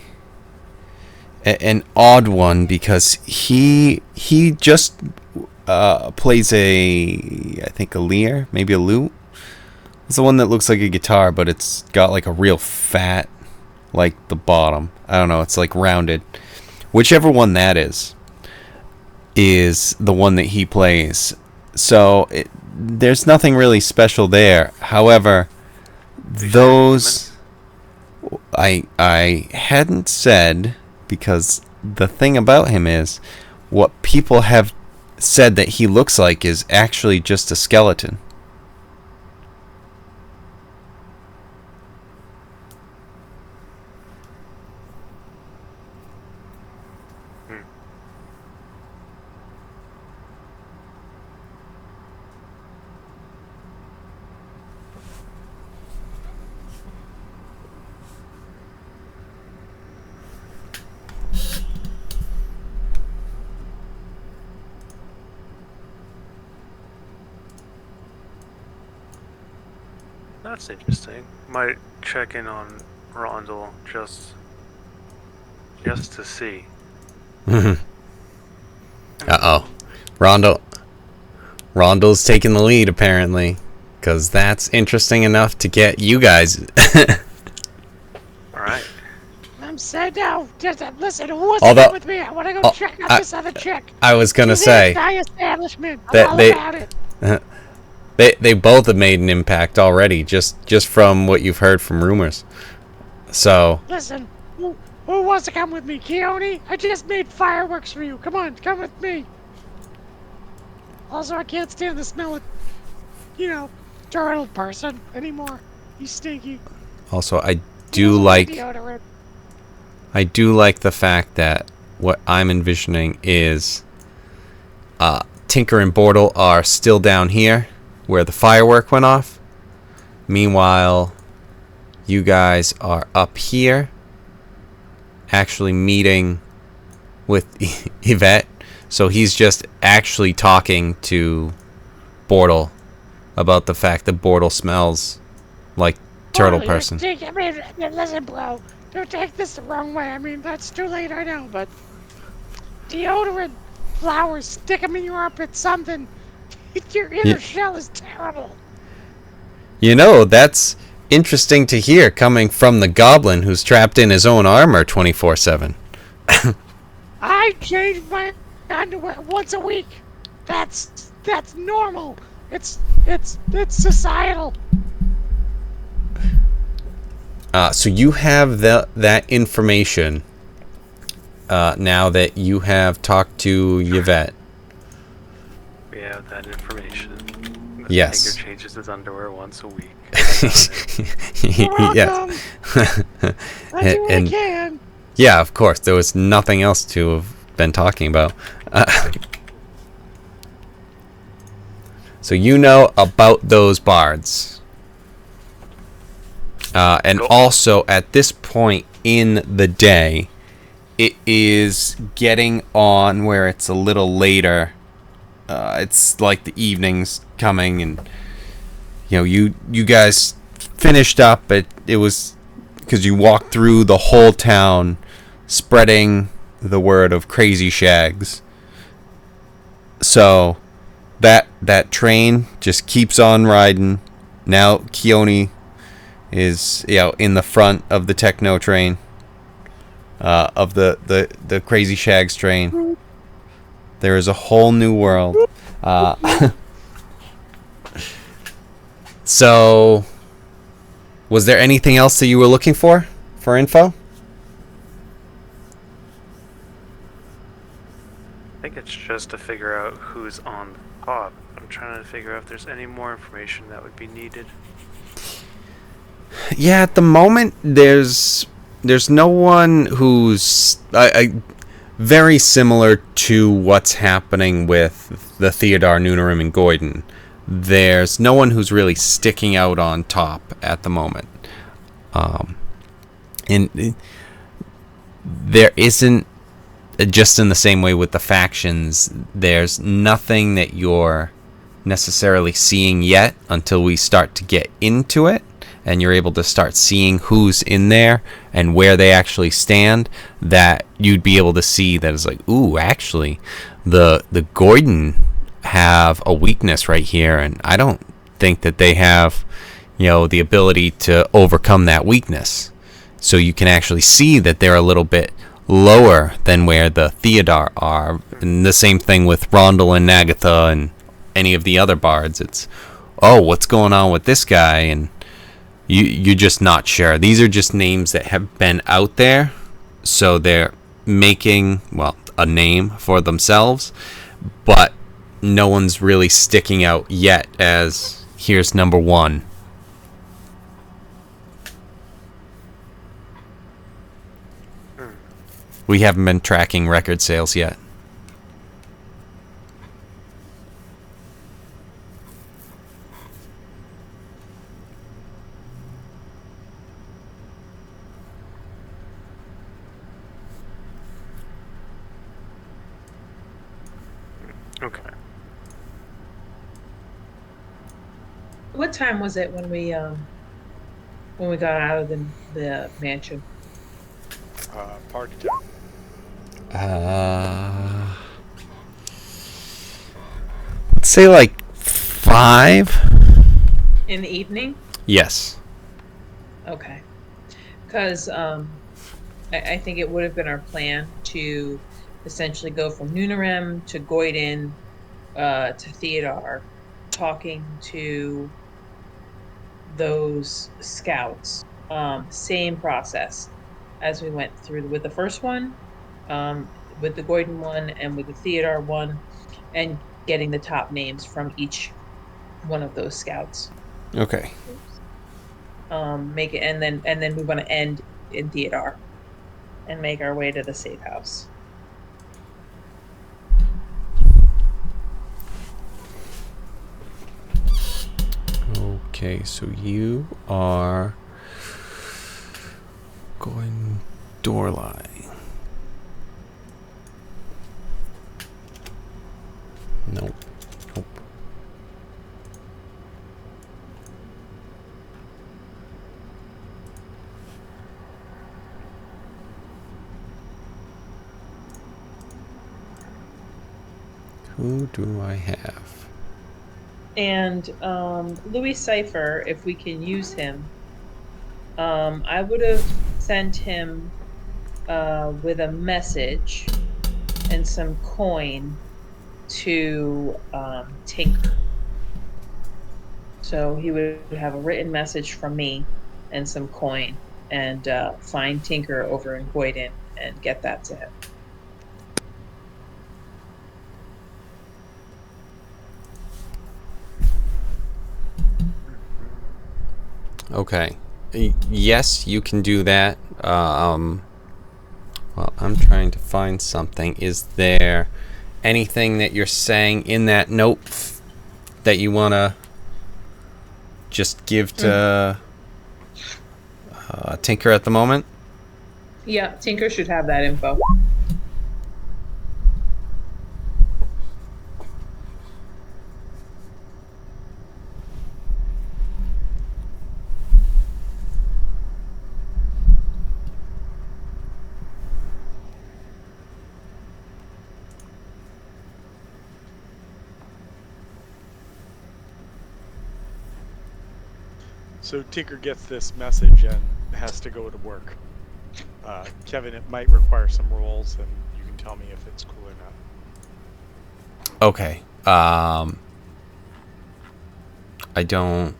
odd one because he just plays I think a lyre, maybe a lute. It's the one that looks like a guitar, but it's got like a real fat, like the bottom. I don't know. It's like rounded. Whichever one that is the one that he plays. So there's nothing really special there. However, those I hadn't said, because the thing about him is what people have said that he looks like is actually just a skeleton. That's interesting. Might check in on Rondel just to see. Uh-oh. Rondel's taking the lead, apparently. Because that's interesting enough to get you guys. Alright. I'm sad now. Just listen, who wants Although- to come with me? I want to go check out this other chick. I was going to She's say, in my establishment. I'm that all they- about it. they both have made an impact already, just from what you've heard from rumors. So, Listen, who wants to come with me? Keone? I just made fireworks for you. Come on, come with me. Also, I can't stand the smell of, turtle person anymore. He's stinky. also, I He do doesn't like deodorant. the fact that what I'm envisioning is Tinker and Bortle are still down here where the firework went off. Meanwhile, you guys are up here actually meeting with Yvette. So he's just actually talking to Bortle about the fact that Bortle smells like turtle Oh, person. Listen, bro. Don't take this the wrong way. I mean, that's too late, I know, but deodorant, flowers, stick them in your armpit, something. Your inner shell is terrible. That's interesting to hear coming from the goblin who's trapped in his own armor 24/7. I change my underwear once a week. That's normal. It's societal. So you have that information now that you have talked to Yvette. We have that information. The Yes. Tinker changes his underwear once a week. You're Yes. welcome. I do what I can. Yeah, of course. There was nothing else to have been talking about. So you know about those bards. And Cool. also, at this point in the day, it is getting on where it's a little later. It's like the evening's coming, and you guys finished up. It was because you walked through the whole town, spreading the word of Crazy Shags. So that train just keeps on riding. Now Keone is in the front of the techno train, of the Crazy Shags train. There is a whole new world. So, was there anything else that you were looking for info? think it's just to figure out who's on the top. I'm trying to figure out if there's any more information that would be needed. Yeah, at the moment, there's no one who's very similar to what's happening with the Theodar, Nunarim, and Goyden. There's no one who's really sticking out on top at the moment. And there isn't, just in the same way with the factions, there's nothing that you're necessarily seeing yet until we start to get into it and you're able to start seeing who's in there and where they actually stand, that you'd be able to see that it's like, ooh, actually, the Goyden have a weakness right here, and I don't think that they have, the ability to overcome that weakness. So you can actually see that they're a little bit lower than where the Theodar are. And the same thing with Rondel and Nagatha and any of the other bards. It's, oh, what's going on with this guy? And you're just not sure. These are just names that have been out there, so they're making, a name for themselves, but no one's really sticking out yet as, here's number one. We haven't been tracking record sales yet. Okay. What time was it when we got out of the mansion? Party time. Let's say like 5. In the evening? Yes. Okay. Because I think it would have been our plan to essentially go from Nunarim to Goyden to Theodar, talking to those scouts. Same process as we went through with the first one, with the Goyden one and with the Theodar one, and getting the top names from each one of those scouts. Okay. Make it, and then we want to end in Theodar and make our way to the safe house. Okay, so you are going Dorlai. Nope. Nope. Who do I have? And Louis Cipher, if we can use him, I would have sent him with a message and some coin to Tinker. So he would have a written message from me and some coin, and find Tinker over in Goyden and get that to him. Okay. Yes, you can do that. Well, I'm trying to find something. Is there anything that you're saying in that note that you want to just give to Tinker at the moment? Yeah, Tinker should have that info. So Tinker gets this message and has to go to work. Kevin, it might require some rolls, and you can tell me if it's cool or not. Okay. I don't.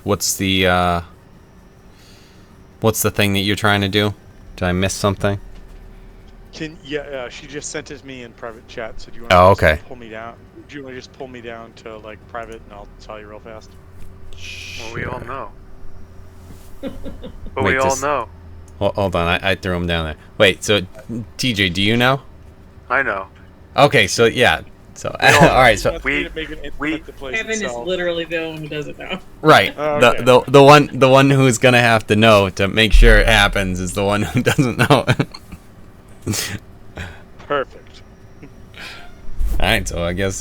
What's the thing that you're trying to do? Did I miss something? She just sent it to me in private chat. So do you want Oh, to just okay. pull me down? Do you want to just pull me down to like private, and I'll tell you real fast? Well, we all Sure. know. But we Wait, all just know. hold on. I threw him down there. Wait, so TJ, do you know? I know. Okay, so yeah. So all all know. right, He so wants me we- to make an we- instrument that plays Kevin is itself. literally the one who doesn't know. right. Oh, okay. The one who's gonna have to know to make sure it happens is the one who doesn't know. Perfect. All right, so I guess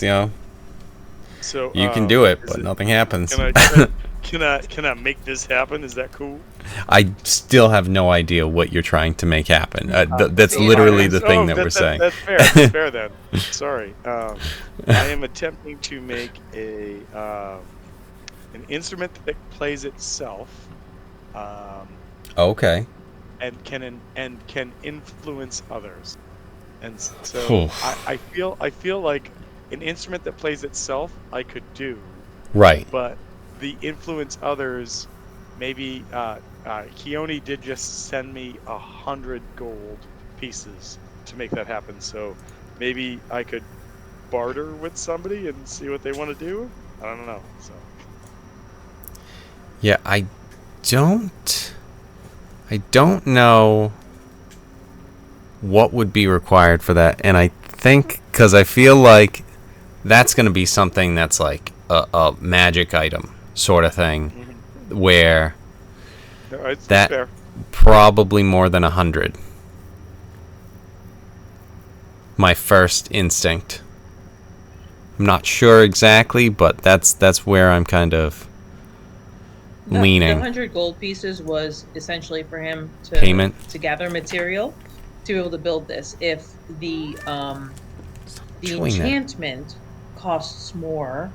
So you can do it, is but nothing happens. Can I make this happen? Is that cool? I still have no idea what you're trying to make happen. That's see, literally alright. the thing that we're saying. That's fair. That's fair then. Sorry. I am attempting to make an instrument that plays itself, Okay. and can influence others. And so Phew. I feel like an instrument that plays itself I could do, Right. but the influence others, maybe Keone did just send me 100 gold pieces to make that happen. So maybe I could barter with somebody and see what they want to do. I don't know. So Yeah, I don't know what would be required for that, and I think because I feel like that's going to be something that's like a magic item sort of thing, where no, it's that fair. probably more than 100. My first instinct. I'm not sure exactly, but that's where I'm kind of leaning. The 100 gold pieces was essentially for him to Payment. to gather material to be able to build this. If the Doing that. enchantment costs more,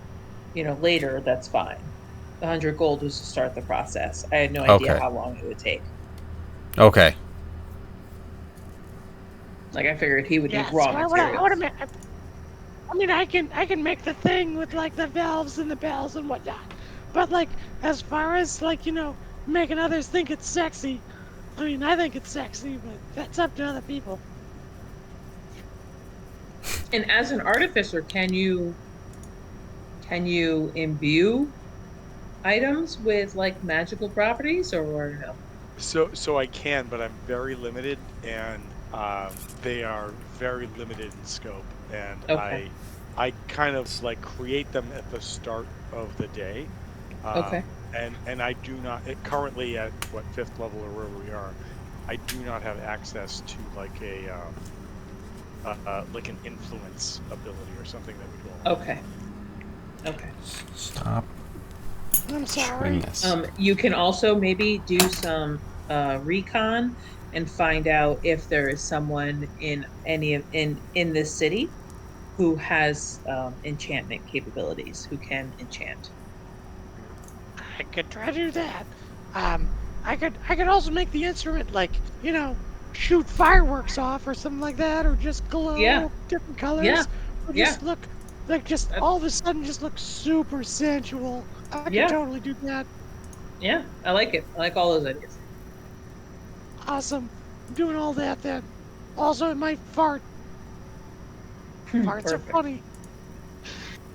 later, that's fine. The 100 gold was to start the process. I had no idea Okay. how long it would take. Okay. Like, I figured he would Yeah, need so raw I materials. wanna make. I mean, I can make the thing with like the valves and the bells and whatnot, but like as far as like making others think it's sexy, I mean, I think it's sexy, but that's up to other people. And as an artificer, can you imbue items with like magical properties or no? So I can, but I'm very limited, and they are very limited in scope. And Okay. I kind of like create them at the start of the day. Okay. And I do not currently at what 5th level or wherever we are, I do not have access to like like an influence ability or something that would go along. Okay. Okay. Stop I'm doing sorry. this. You can also maybe do some recon and find out if there is someone in in this city who has enchantment capabilities, who can enchant. I could try to do that. I could also make the instrument like shoot fireworks off or something like that, or just glow Yeah. different colors, Yeah. or Yeah. just look like just all of a sudden just look super sensual. I could Yeah. totally do that. Yeah, I like it. I like all those ideas. Awesome. I'm doing all that then. Also, it might fart. Farts are Perfect. funny.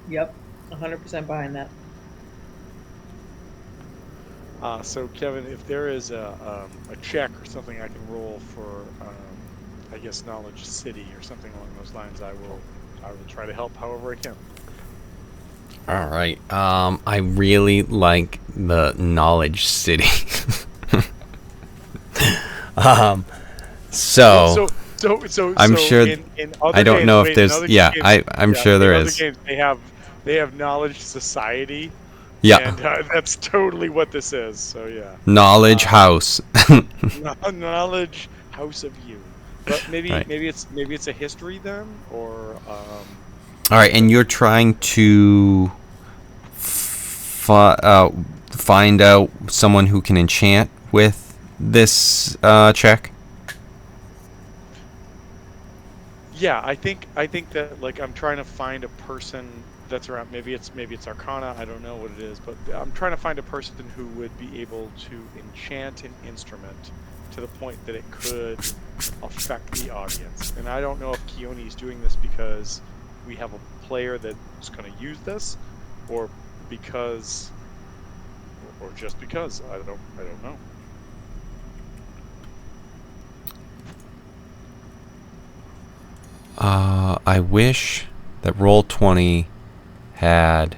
Yep, 100% behind that. So Kevin, if there is a check or something I can roll for, I guess Knowledge City or something along those lines, I will try to help however I can. All right. I really like the Knowledge City. So I'm sure. In other I don't games, know if wait, in there's. other Yeah, games- I'm sure there in is. Other games, they have Knowledge Society. Yeah. And that's totally what this is. So yeah. Knowledge House. Knowledge House of You. But maybe Right. maybe it's a history then, or All right, and you're trying to find out someone who can enchant with this check. yeah, I think that like I'm trying to find a person that's around. Maybe it's Arcana. I don't know what it is, but I'm trying to find a person who would be able to enchant an instrument to the point that it could affect the audience. And I don't know if Keone's doing this because we have a player that's going to use this, or because, or just because. I don't know. I wish that Roll20 had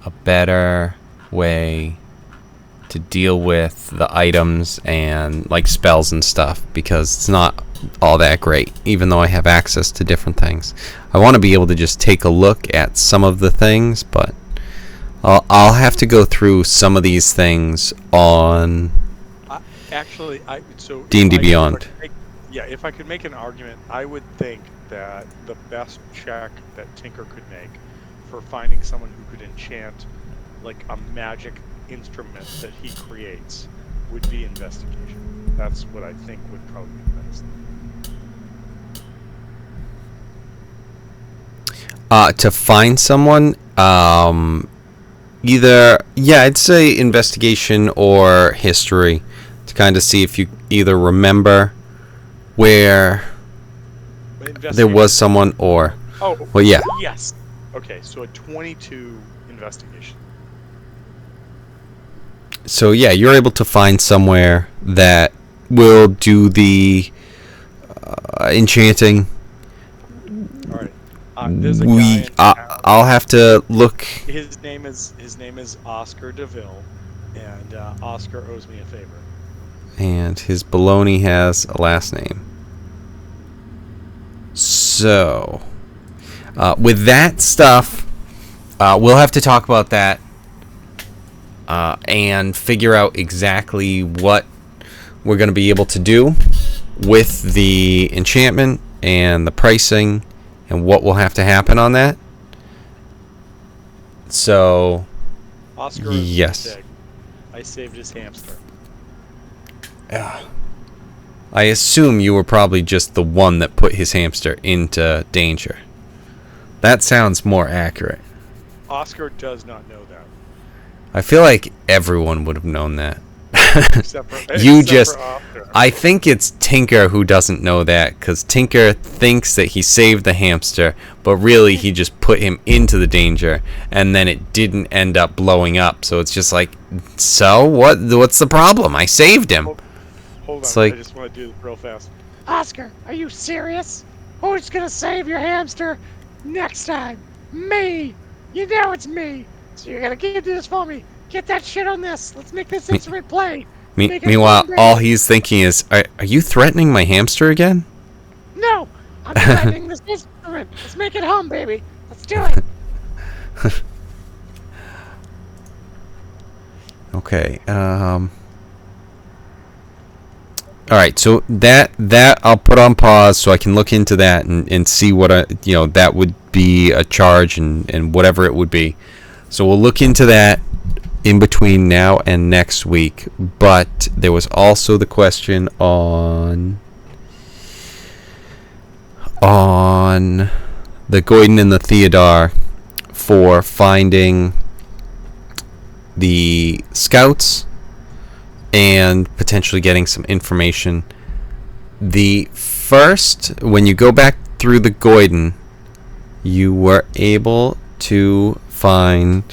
a better way to deal with the items and like spells and stuff, because it's not all that great, even though I have access to different things. I want to be able to just take a look at some of the things, but I'll have to go through some of these things on Actually, so D&D Beyond. If I could make an argument, I would think that the best check that Tinker could make for finding someone who could enchant like a magic instrument that he creates would be investigation. That's what I think would probably be best. To find someone, I'd say investigation or history, to kind of see if you either remember where there was someone, or Yes. Okay, so a 22 investigation. So yeah, you're able to find somewhere that will do the enchanting. All right. There's a guy I'll have to look. His name is Oscar DeVille, and Oscar owes me a favor. And his baloney has a last name. So, with that stuff, we'll have to talk about that and figure out exactly what we're going to be able to do with the enchantment and the pricing and what will have to happen on that. So, Oscar, yes. I saved his hamster. I assume you were probably just the one that put his hamster into danger. That sounds more accurate. Oscar does not know that. I feel like everyone would have known that. Except for Oscar. I think it's Tinker who doesn't know that, because Tinker thinks that he saved the hamster, but really he just put him into the danger, and then it didn't end up blowing up. So it's just like, so what's the problem? I saved him. Hold It's on, like, I just want to do this real fast. Oscar, are you serious? Who's gonna save your hamster next time? Me! You know it's me! So you're gonna do this for me. Get that shit on this. Let's make this instrument play. Meanwhile, all he's thinking is, are you threatening my hamster again? No! I'm threatening this instrument. Let's make it hum, baby. Let's do it. Okay, alright, so that I'll put on pause so I can look into that and see what that would be a charge and whatever it would be. So we'll look into that in between now and next week. But there was also the question on the Goyden and the Theodore for finding the scouts and potentially getting some information. The first, when you go back through the Goyden, you were able to find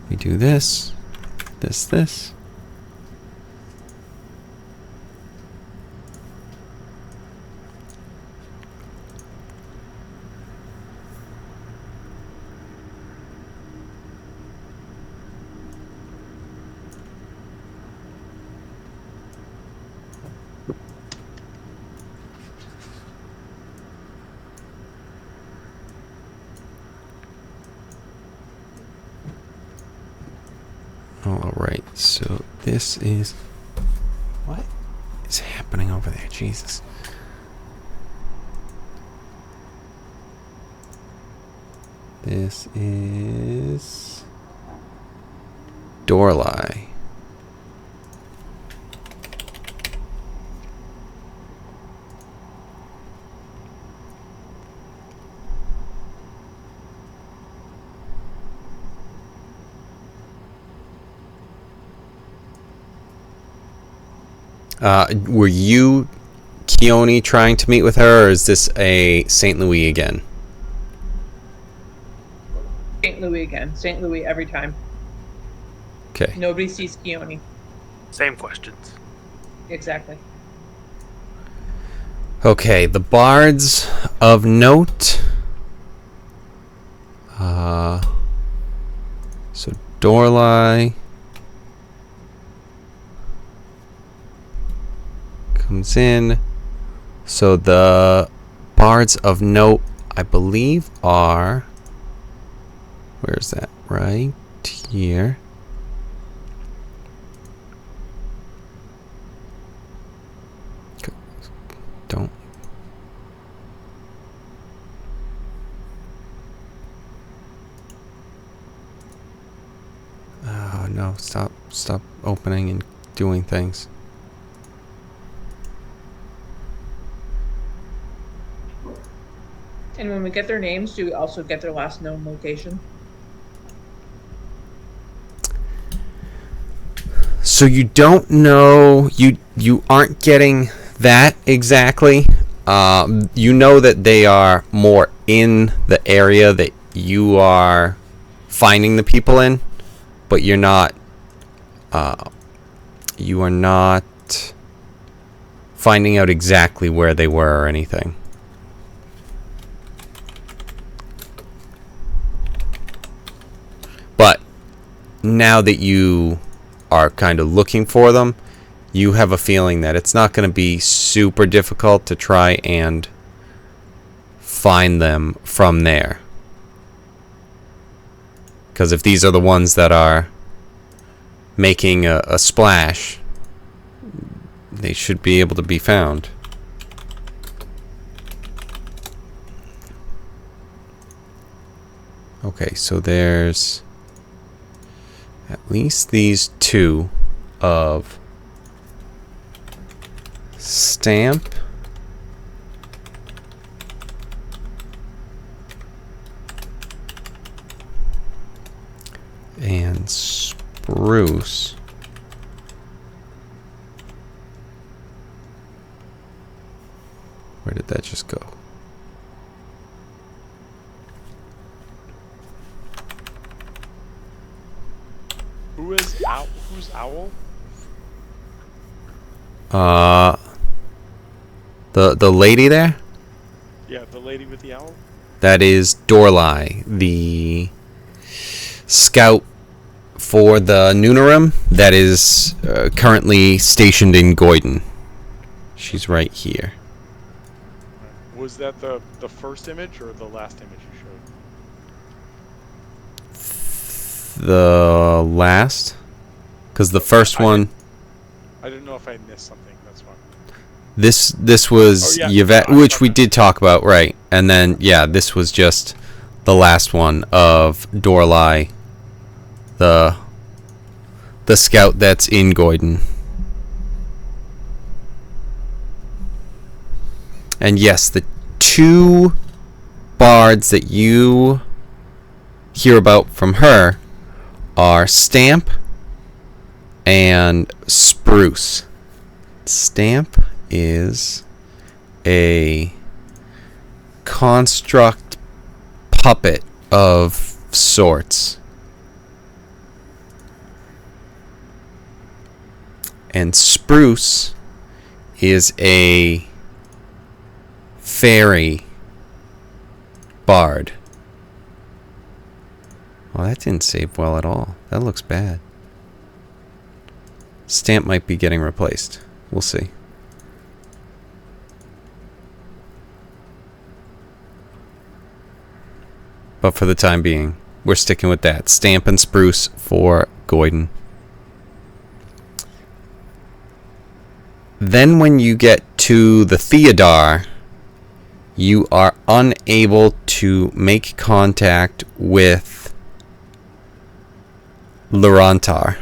we do this. Alright, so this is... What is happening over there? Jesus. This is... Dorlai. Were you, Keone, trying to meet with her, or is this a St. Louis again? St. Louis again. St. Louis every time. Okay. Nobody sees Keone. Same questions. Exactly. Okay, the bards of note. So Dorlai comes in. So the bards of note, I believe, are. Where's that? Right here. Don't. Oh no, stop opening and doing things. And when we get their names, do we also get their last known location? So you don't know, you aren't getting that exactly. You know that they are more in the area that you are finding the people in, but you're not. You are not finding out exactly where they were or anything. But now that you are kind of looking for them, you have a feeling that it's not going to be super difficult to try and find them from there. Because if these are the ones that are making a splash, they should be able to be found. Okay, so there's at least these two of Stamp and Spruce. Where did that just go? Who's Owl? The lady there? Yeah, the lady with the owl. That is Dorlai, the scout for the Noonarim that is currently stationed in Goyden. She's right here. Was that the first image or the last image you showed? The last? Because the first one... I didn't know if I missed something, that's why. This was Yvette, which we did talk about, right? And then, yeah, this was just the last one of Dorlai, the scout that's in Goyden. And yes, the two bards that you hear about from her are Stamp and Spruce. Stamp is a construct puppet of sorts. And Spruce is a fairy bard. Well, that didn't save well at all. That looks bad. Stamp might be getting replaced. We'll see. But for the time being, we're sticking with that. Stamp and Spruce for Goyden. Then when you get to the Theodar, you are unable to make contact with Lurantar.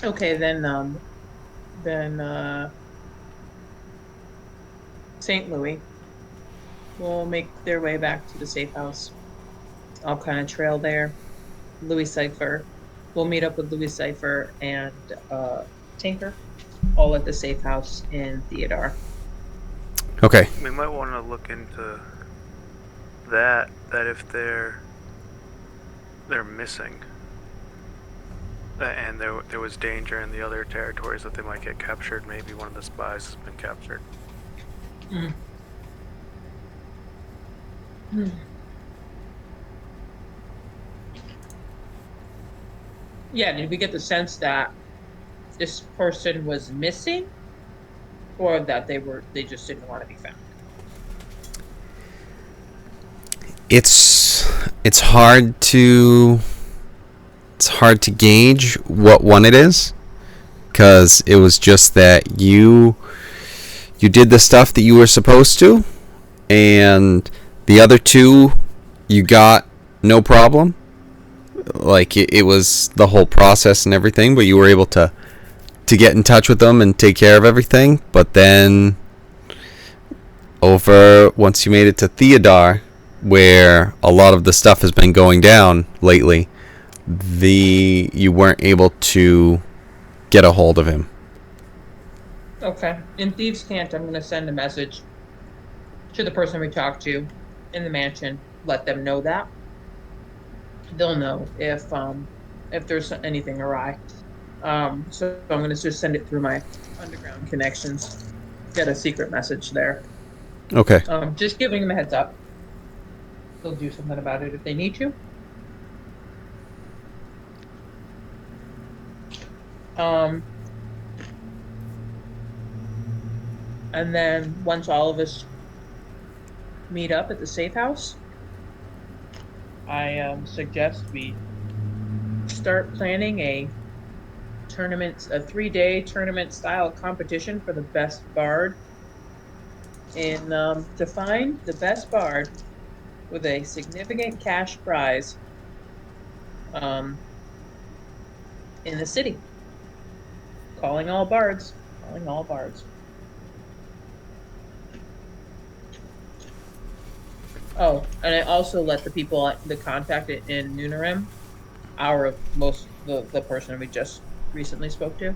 Okay, then St. Louis will make their way back to the safe house. I'll kind of trail there. Louis Cipher. We'll meet up with Louis Cipher and Tinker, all at the safe house in Theodore. Okay. We might want to look into that. That if they're missing, and there was danger in the other territories that they might get captured. Maybe one of the spies has been captured. Mm. Hmm. Yeah, did we get the sense that this person was missing, or that they just didn't want to be found? It's hard to gauge what one it is, because it was just that you did the stuff that you were supposed to, and the other two you got no problem. Like it was the whole process and everything, but you were able to get in touch with them and take care of everything. But then over once you made it to Theodore, where a lot of the stuff has been going down lately, you weren't able to get a hold of him. Okay. In Thieves' Cant, I'm going to send a message to the person we talked to in the mansion. Let them know that. They'll know if there's anything awry. So I'm going to just send it through my underground connections. Get a secret message there. Okay. Just giving them a heads up. They'll do something about it if they need to. And then once all of us meet up at the safe house, I suggest we start planning a 3-day tournament style competition for the best bard, and to find the best bard with a significant cash prize in the city. Calling all bards. Oh, and I also let the people, the contact in Nunarim, the person we just recently spoke to,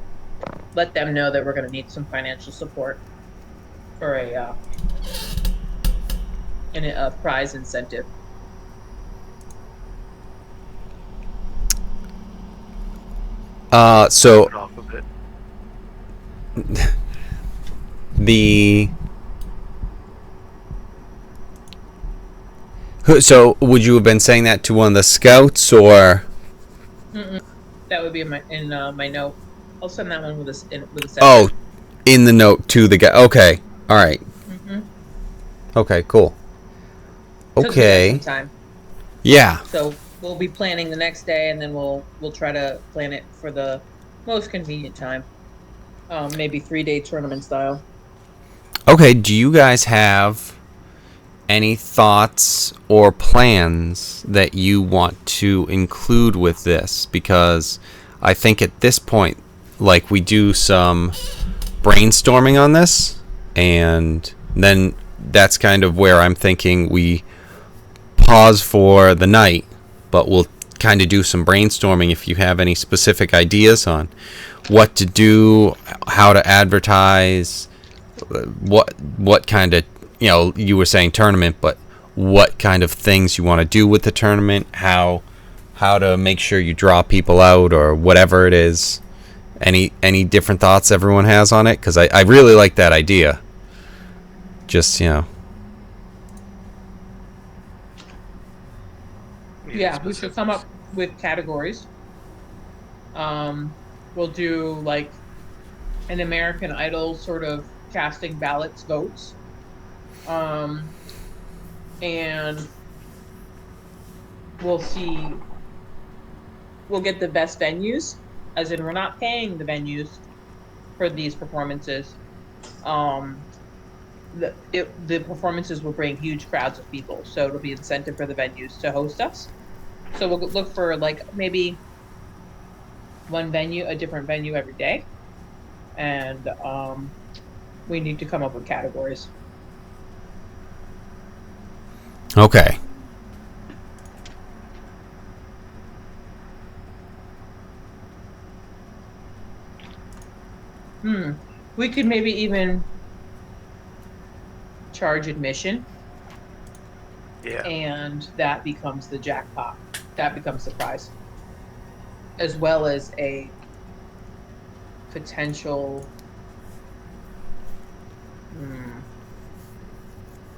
let them know that we're going to need some financial support for a prize incentive. So Put off of it. So would you have been saying that to one of the scouts, or? Mm-mm. That would be in my note. I'll send that one with a separate. Oh, in the note to the guy. Okay. All right. Mm-hmm. Okay. Cool. Okay. Time. Yeah. So we'll be planning the next day, and then we'll try to plan it for the most convenient time. Maybe 3-day tournament style. Okay. Do you guys have any thoughts or plans that you want to include with this? Because I think at this point, like, we do some brainstorming on this, and then that's kind of where I'm thinking we pause for the night, but we'll kind of do some brainstorming if you have any specific ideas on what to do, how to advertise, what kind of, you were saying tournament, but what kind of things you want to do with the tournament, how to make sure you draw people out, or whatever it is. Any different thoughts everyone has on it? Because I really like that idea. Just, Yeah, we should come up with categories. We'll do like an American Idol sort of casting ballots, votes. And we'll get the best venues, as in we're not paying the venues for these performances. The performances will bring huge crowds of people, so it'll be incentive for the venues to host us. So we'll look for like maybe one venue, a different venue every day, and we need to come up with categories. Okay. We could maybe even charge admission, Yeah. and that becomes the jackpot. That becomes the prize, as well as a potential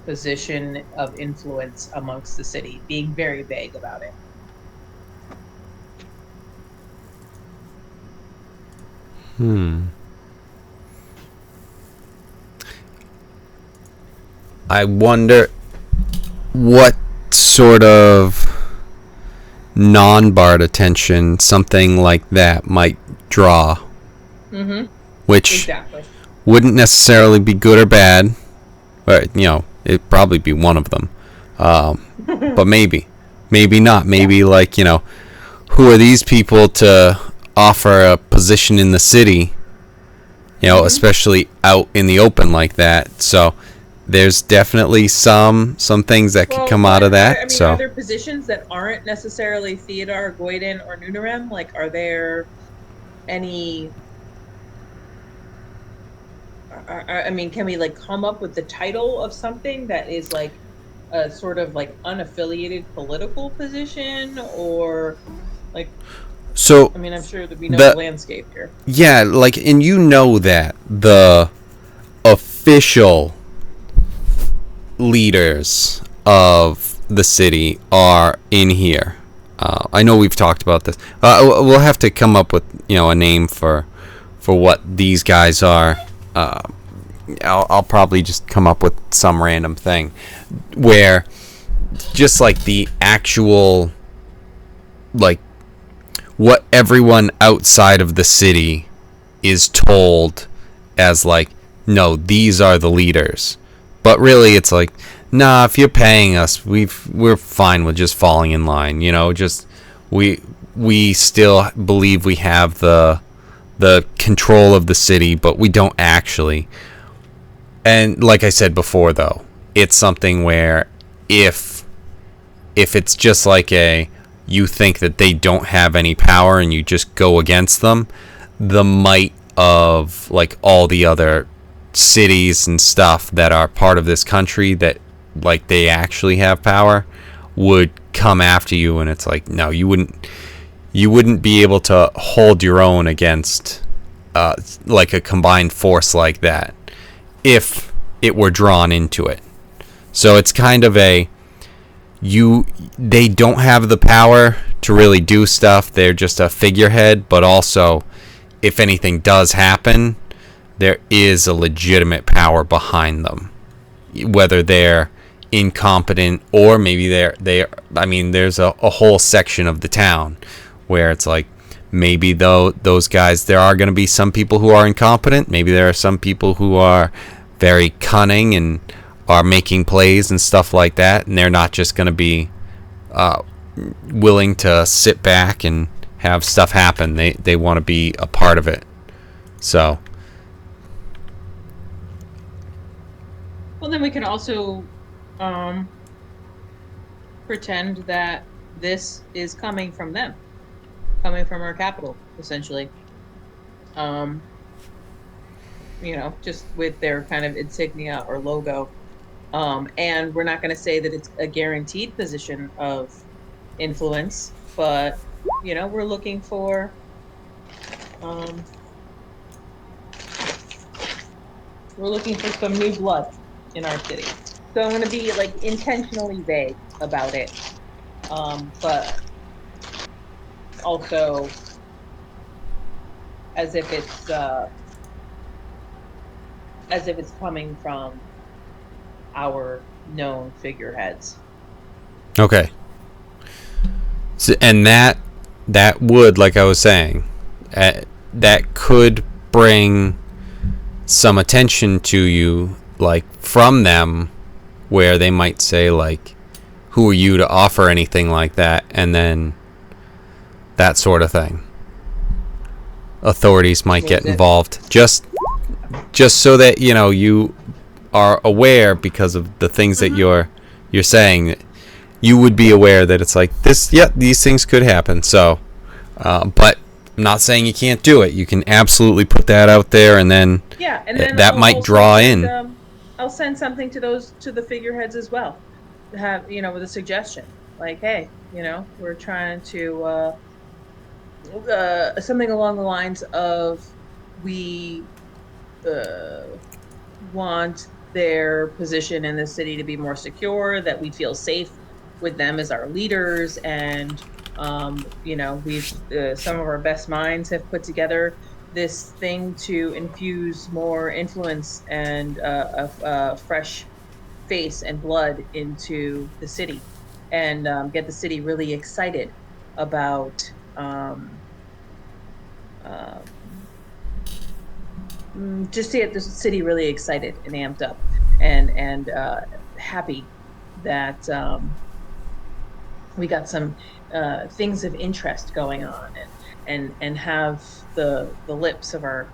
position of influence amongst the city, being very vague about it. I wonder what sort of non-bard attention something like that might draw. Which Exactly. wouldn't necessarily be good or bad, but it'd probably be one of them. But maybe not. Maybe like who are these people to offer a position in the city? Especially out in the open like that. So there's definitely some things that could come out of that. Are there positions that aren't necessarily Theodar, Goyden, or Nunarem? Like, are there any? Can we like come up with the title of something that is like a sort of like unaffiliated political position, or like? So I'm sure that we know the landscape here. Yeah, like, and that the official leaders of the city are in here. I know we've talked about this. We'll have to come up with a name for what these guys are. I'll probably just come up with some random thing where just like the actual like what everyone outside of the city is told as like, no, these are the leaders. But really it's like, nah, if you're paying us, we're fine with just falling in line, just we still believe we have the control of the city, but we don't actually. And like I said before though, it's something where if it's just like you think that they don't have any power and you just go against them, the might of like all the other cities and stuff that are part of this country that like they actually have power would come after you, and it's like, no, you wouldn't be able to hold your own against like a combined force like that if it were drawn into it. So it's kind of they don't have the power to really do stuff. They're just a figurehead, but also if anything does happen, there is a legitimate power behind them. Whether they're incompetent or maybe there's a whole section of the town where it's like, maybe those guys, there are going to be some people who are incompetent. Maybe there are some people who are very cunning and are making plays and stuff like that, and they're not just going to be willing to sit back and have stuff happen. They want to be a part of it. So well, then we can also pretend that this is coming from them, coming from our capital, essentially. Just with their kind of insignia or logo. And we're not going to say that it's a guaranteed position of influence, but we're looking for some new blood in our city. So I'm going to be like intentionally vague about it, but also as if it's coming from our known figureheads. okay. So, and that would, like I was saying, that could bring some attention to you, like from them, where they might say like, who are you to offer anything like that, and then that sort of thing. authorities might get Moves it. involved. Just so that you are aware, because of the things that you're saying, you would be aware that it's like this. Yeah, these things could happen. So, but I'm not saying you can't do it. You can absolutely put that out there, and then Yeah, and then that might also draw send, in. I'll send something to the figureheads as well. Have with a suggestion, like, hey, we're trying to something along the lines of, we want their position in the city to be more secure, that we feel safe with them as our leaders, and we've some of our best minds have put together this thing to infuse more influence and a fresh face and blood into the city, and get the city really excited about um, just to get the city really excited and amped up, and happy that we got some things of interest going on, and have the lips of our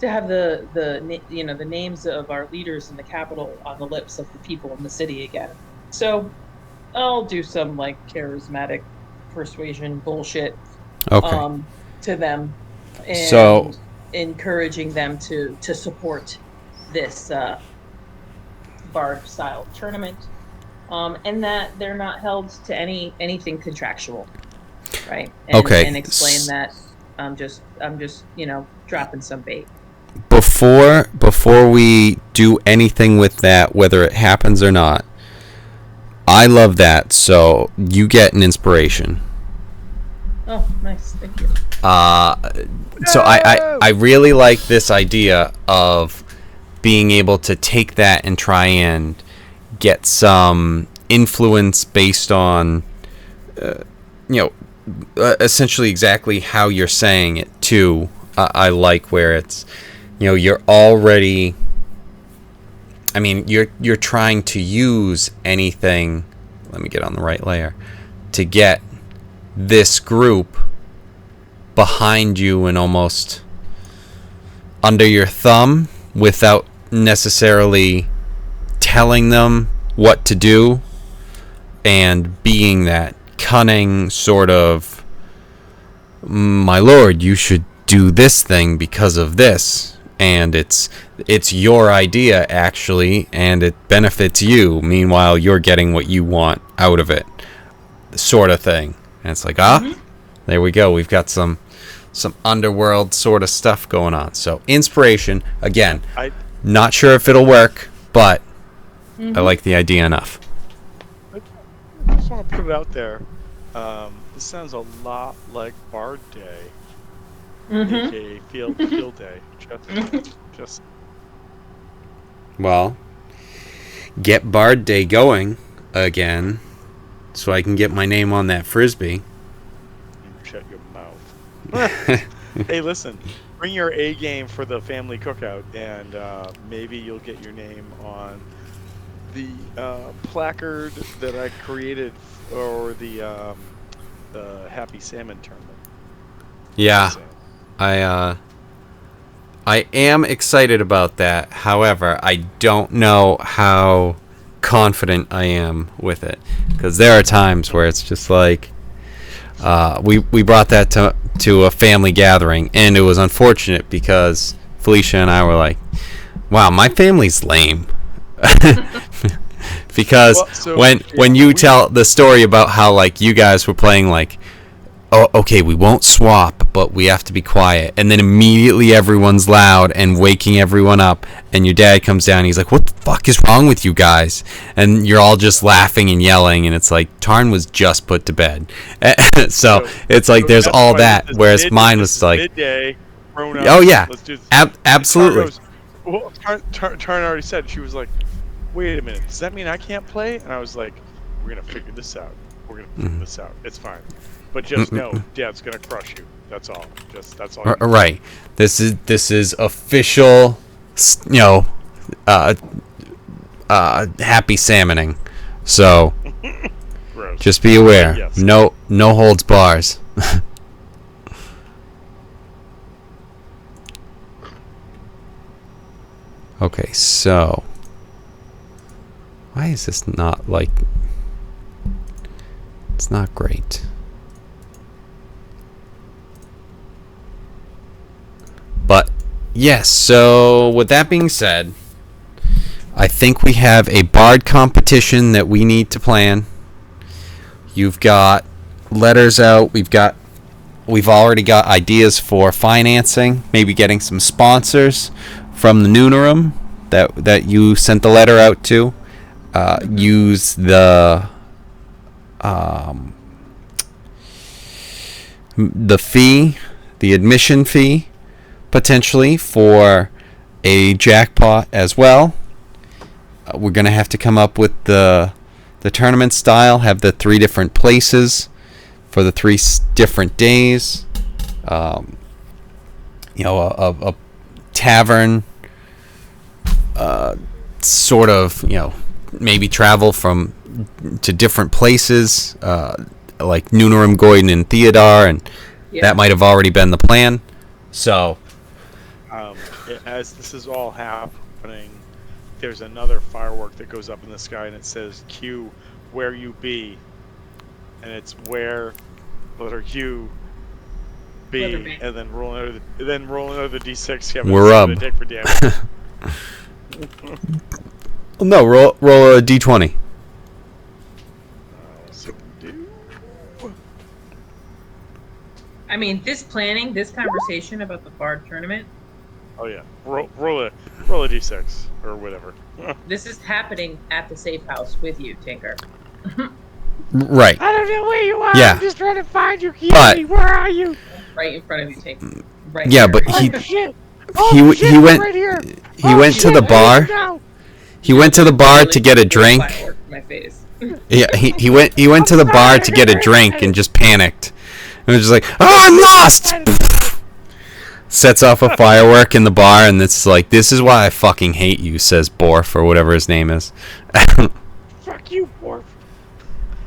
to have the names of our leaders in the capital on the lips of the people in the city again. So I'll do some like charismatic persuasion bullshit Okay. to them, So and encouraging them to support this bard style tournament, and that they're not held to anything contractual, right? okay. And explain that I'm just dropping some bait. Before we do anything with that, whether it happens or not, I love that. So you get an inspiration. Oh, nice, thank you. So I really like this idea of being able to take that and try and get some influence based on, essentially exactly how you're saying it too. I like where it's, you're already. I mean, you're trying to use anything. Let me get on the right layer to get this group behind you and almost under your thumb without necessarily telling them what to do, and being that cunning sort of, my lord, you should do this thing because of this, and it's your idea actually, and it benefits you, meanwhile you're getting what you want out of it, sort of thing. And it's like, there we go, we've got some underworld sort of stuff going on. So inspiration again. Not sure if it'll work, but I like the idea enough. I just want to put it out there. This sounds a lot like Bard Day, aka Field Day. Just. Well, get Bard Day going again, so I can get my name on that frisbee. You shut your mouth. Hey, listen. Bring your A game for the family cookout, and maybe you'll get your name on the placard that I created for the Happy Salmon tournament. Yeah, I am excited about that. However, I don't know how confident I am with it, because there are times where it's just like, we brought that to a family gathering, and it was unfortunate because Felicia and I were like, wow, my family's lame. Because when you tell the story about how like you guys were playing like, oh, okay, we won't swap, but we have to be quiet, and then immediately everyone's loud and waking everyone up, and your dad comes down and he's like, what the fuck is wrong with you guys? And you're all just laughing and yelling, and it's like, Tarn was just put to bed. So it's like there's all that, whereas mine was like, midday, oh yeah, absolutely. Tarn already said, she was like, wait a minute, does that mean I can't play? And I was like, we're gonna figure this out. It's fine. But just know, Dad's gonna crush you. That's all. That's all. Right. This is official. Happy salmoning. So Gross. just be aware. Yes. No holds bars. Okay, so why is this not like? It's not great. But yes, so with that being said, I think we have a bard competition that we need to plan. You've got letters out. We've already got ideas for financing, maybe getting some sponsors from the Noonerum that you sent the letter out to. Use the fee, the admission fee, potentially for a jackpot as well. We're going to have to come up with the tournament style, have the 3 different places for the 3 different days. A tavern, sort of, maybe travel to different places, like Noonerum, Goyden, and Theodar, and that might have already been the plan. So, as this is all happening, there's another firework that goes up in the sky, and it says "Q, where you be," and it's where letter Q B, and then roll another d6. Yeah, we're up. Take for damage. No, roll a d20. So do. I mean, this conversation about the bard tournament, Oh yeah, roll a d6 or whatever. this is happening at the safe house with you, Tinker. Right. I don't know where you are. Yeah. I'm just trying to find you, But- Kiwi. Where are you? Right in front of you, Tinker. Right Yeah, there. but Oh, shit. he He went right here. he went to the bar. He went to the bar to get a drink. Firework in my face. Yeah, he went to the bar to get a drink and just panicked. And was just like, "Oh, I'm lost!" Sets off a firework in the bar, and it's like, "This is why I fucking hate you," says Borf, or whatever his name is. Fuck you, Borf.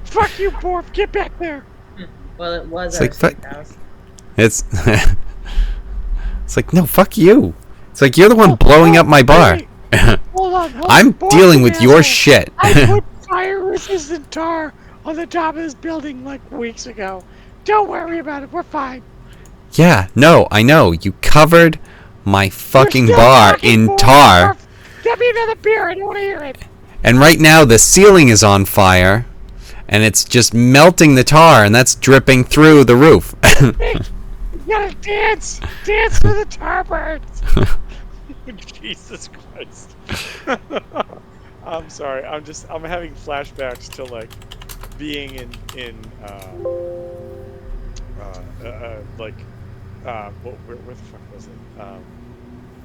Fuck you, Borf. Get back there. Well, it was It's our like, safe house. It's it's like, no, fuck you. It's like, you're the one blowing up my bar. Hold on. I'm Borf, dealing you with your asshole. shit. I put fire-resistant tar on the top of this building like weeks ago. Don't worry about it. We're fine. Yeah, no, I know. You covered my fucking You're still bar talking, in Borf. tar, Borf, get me another beer. I don't want to hear it. and right now the ceiling is on fire, and it's just melting the tar, and that's dripping through the roof. You gotta dance. Dance for the tar burns. Jesus Christ. I'm sorry. I'm having flashbacks to like being in where the fuck was it?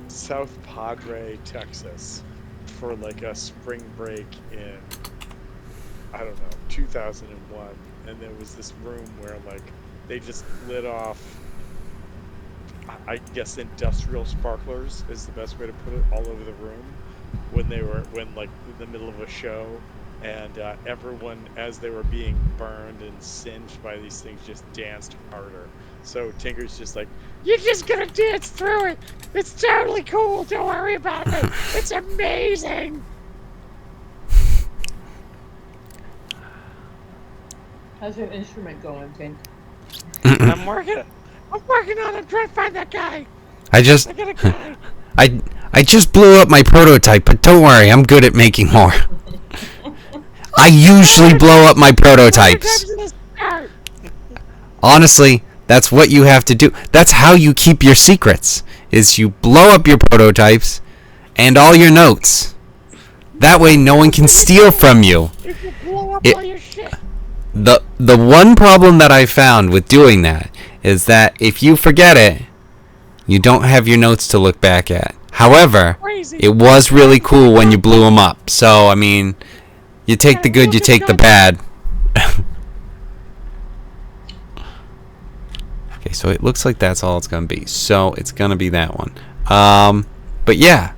South Padre, Texas, for like a spring break in, I don't know, 2001, and there was this room where like they just lit off, I guess, industrial sparklers is the best way to put it, all over the room when like in the middle of a show, and everyone, as they were being burned and singed by these things, just danced harder. So Tinker's just like, You're just gonna dance through it. It's totally cool. Don't worry about it. It's amazing. How's your instrument going, Tink? I'm working on it. I'm trying to find that guy. I just I got a guy. I just blew up my prototype, but don't worry, I'm good at making more. I usually blow up my prototypes. Prototypes in this art. Honestly, that's what you have to do. That's how you keep your secrets, is you blow up your prototypes and all your notes. That way no one can steal from you. If you blow up It- all your shit. The one problem that I found with doing that is that if you forget it, you don't have your notes to look back at. However, Crazy. it was really cool when you blew them up. So, I mean, you take the good, you take the bad. Okay, so it looks like that's all it's going to be. So, it's going to be that one. But yeah.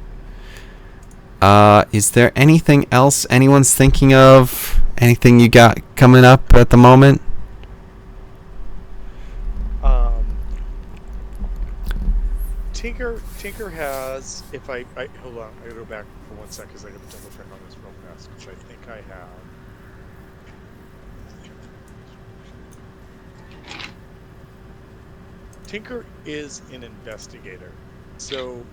Is there anything else anyone's thinking of? Anything you got coming up at the moment? Tinker has. If I hold on, I gotta go back for 1 second because I gotta double check on this real fast because I think I have. Tinker is an investigator, so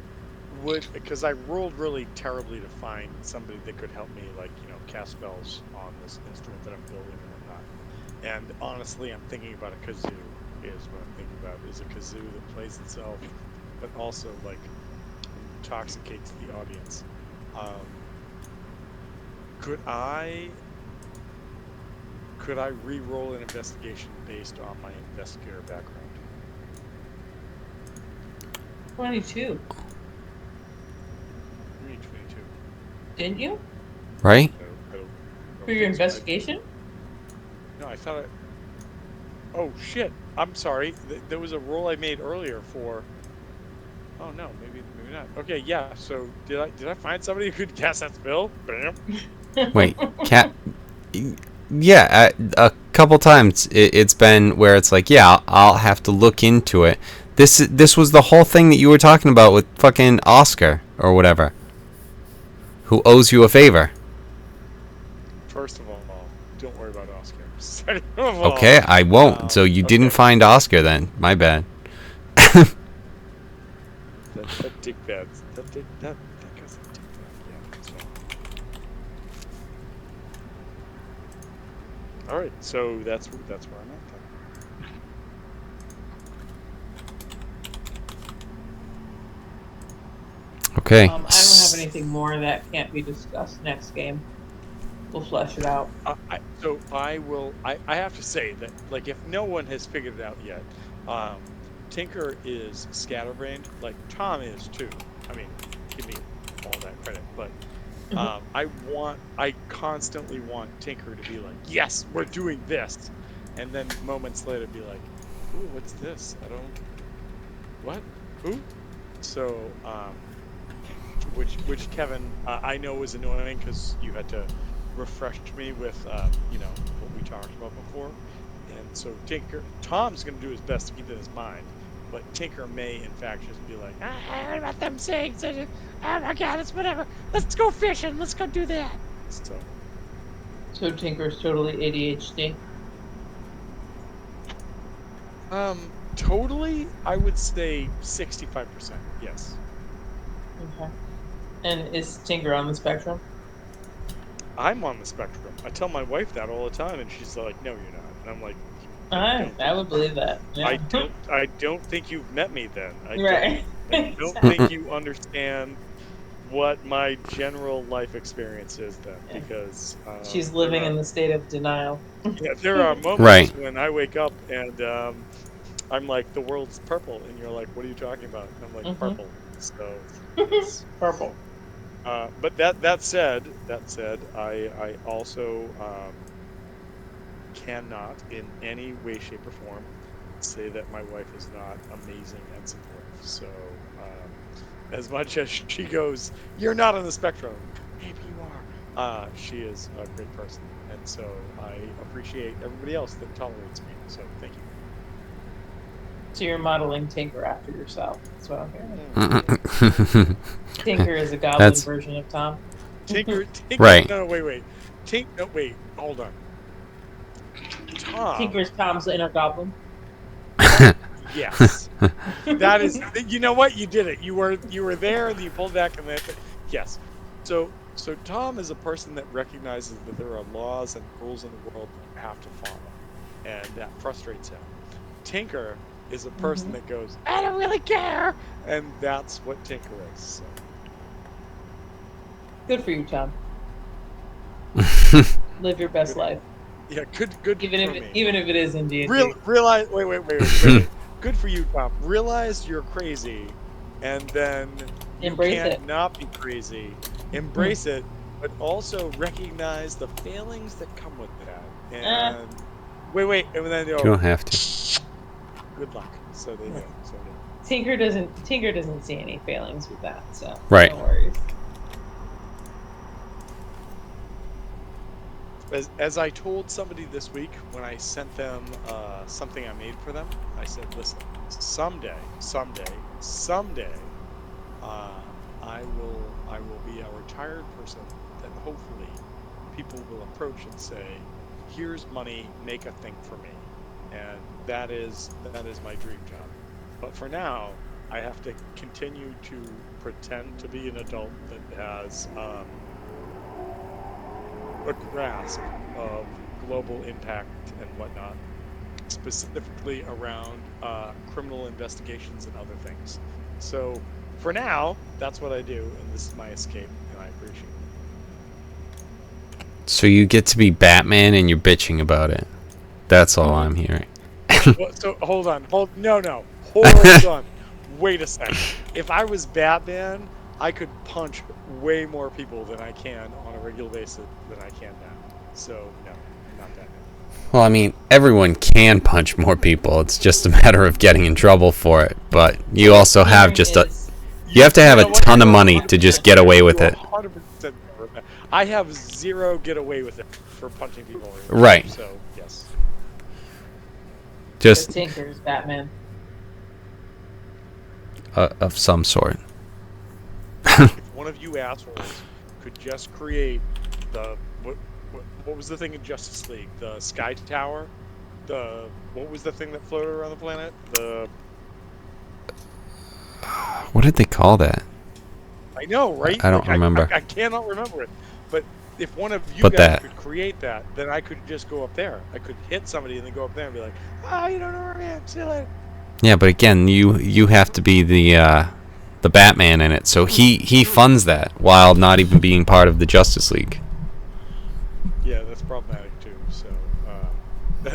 because I rolled really terribly to find somebody that could help me, like cast spells on this instrument that I'm building and whatnot. And honestly, I'm thinking about a kazoo. Is what I'm thinking about is a kazoo that plays itself, but also like intoxicates the audience. Um, could I re-roll an investigation based on my investigator background? 22. 22. Didn't you? Right? I don't For your think so. investigation? No, I thought it. Oh shit! I'm sorry. There was a roll I made earlier for. Oh no, maybe not. Okay, yeah. So did I find somebody who could cast that spell? Bam. Wait, cat. Yeah, a couple times it's been where it's like, yeah, I'll have to look into it. This was the whole thing that you were talking about with fucking Oscar or whatever, who owes you a favor. First of all, don't worry about Oscar. Second of all, Okay, I won't. So you didn't okay. find Oscar then. My bad. That dick bad. That guy's a dick bad. Yeah, that's fine. All right, so that's where I'm at. Then. Okay. I don't have anything more that can't be discussed next game. We'll flesh it out. I have to say that, like, if no one has figured it out yet, Tinker is scatterbrained, like Tom is too. I mean, give me all that credit, but I constantly want Tinker to be like, yes, we're doing this, and then moments later be like, ooh, what's this? What? Who? So, which Kevin, I know was annoying because you had to refresh me with, what we talked about before. And so Tom's going to do his best to keep it in his mind, but Tinker may, in fact, just be like, I heard about them saying, oh my god, it's whatever. Let's go fishing. Let's go do that. So Tinker's totally ADHD. Totally, I would say 65%. Yes. Okay. And is Tinker on the spectrum? I'm on the spectrum. I tell my wife that all the time, and she's like, "No, you're not." And I'm like, I would believe that. Yeah. I don't think you've met me then. Right. I don't think you understand what my general life experience is then, because she's living in the state of denial. Yeah, there are moments Right. when I wake up and I'm like, the world's purple, and you're like, what are you talking about? And I'm like, purple. So Purple. But that said, I also cannot in any way, shape, or form say that my wife is not amazing and supportive. So as much as she goes, you're not on the spectrum, maybe you are. She is a great person, and so I appreciate everybody else that tolerates me. So thank you. So you're modeling Tinker after yourself. That's what I'm hearing. Tinker is a goblin version of Tom. Tinker. Right. No, wait. Wait. Hold on. Tom. Tinker's Tom's inner goblin. Yes. That is. You know what? You did it. You were there, and you pulled back, and then yes. So Tom is a person that recognizes that there are laws and rules in the world that you have to follow, and that frustrates him. Tinker is a person that goes, I don't really care, and that's what Tinker is. So. Good for you, Tom. Live your best life. Yeah, good. Even if it is in D&D. Realize. Wait. Good for you, Tom. Realize you're crazy, and then Embrace it. Not be crazy. Embrace it, but also recognize the failings that come with that. And wait, and then You don't have to. Good luck. So they do. Tinker doesn't see any failings with that, so right. No worries. As I told somebody this week when I sent them something I made for them, I said, listen, someday, someday, I will be a retired person that hopefully people will approach and say, "Here's money, make a thing for me," and that is my dream job. But for now, I have to continue to pretend to be an adult that has a grasp of global impact and whatnot, specifically around criminal investigations and other things. So for now, that's what I do, and this is my escape, and I appreciate it. So you get to be Batman and you're bitching about it. That's all I'm hearing. Well, so hold on, hold on. Wait a second. If I was Batman, I could punch way more people than I can on a regular basis than I can now. So no, I'm not Batman. Well, I mean, everyone can punch more people. It's just a matter of getting in trouble for it. But you also have just a... You have to have a ton of money to just get away with it. 100%. I have zero get away with it for punching people. Right. So yes. Just Tinker's Batman. of some sort. If one of you assholes could just create the what was the thing in Justice League? The Sky Tower? What was the thing that floated around the planet? What did they call that? I know, right? I don't remember. I cannot remember it. But if one of you But guys that- could create that, then I could just go up there. I could hit somebody and then go up there and be like, you don't know where I am. See you later. Yeah, but again, you have to be the Batman in it. So he funds that while not even being part of the Justice League. Yeah, that's problematic too. So,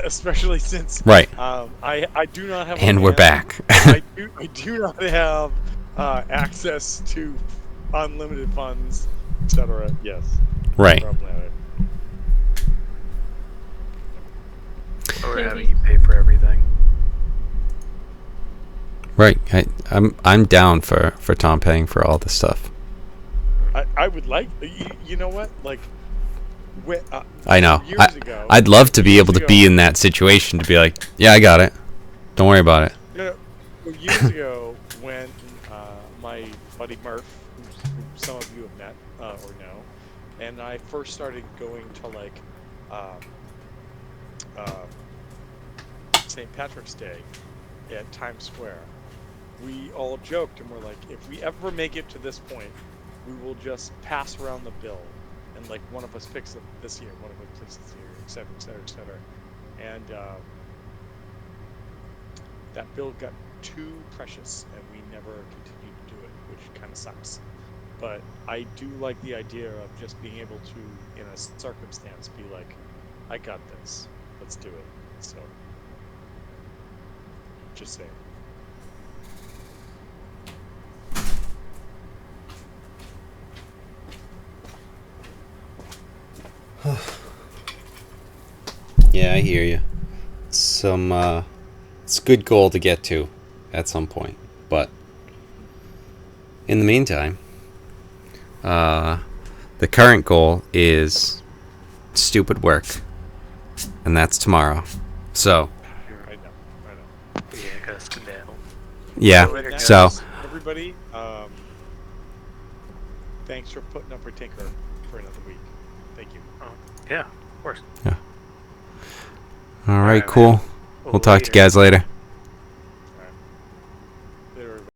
especially since Right. I do not have. And we're back. I do not have access to unlimited funds, etc. Yes. Right. Problematic. Or having you pay for everything. Right. I'm down for Tom paying for all this stuff. I would like. You know what? Like. I know. Years ago, I'd love to be able to be in that situation to be like, yeah, I got it. Don't worry about it. Well, years ago, when my buddy Murph, who some of you have met or know, and I first started going to like St. Patrick's Day at Times Square, we all joked and we're like, if we ever make it to this point, we will just pass around the bill. And like one of us picks it this year, one of us picks this year, et cetera, et cetera, et cetera. And that bill got too precious, and we never continued to do it, which kind of sucks. But I do like the idea of just being able to, in a circumstance, be like, I got this. Let's do it. So, just saying. Yeah, I hear you. It's a good goal to get to at some point, but in the meantime, the current goal is stupid work, and that's tomorrow. So, I know. Yeah, gotta skedaddle. yeah. So in that So, case, everybody, thanks for putting up with Tinker for another week. Thank you. Yeah, of course. all right, Alright, cool. man. We'll talk to you guys later.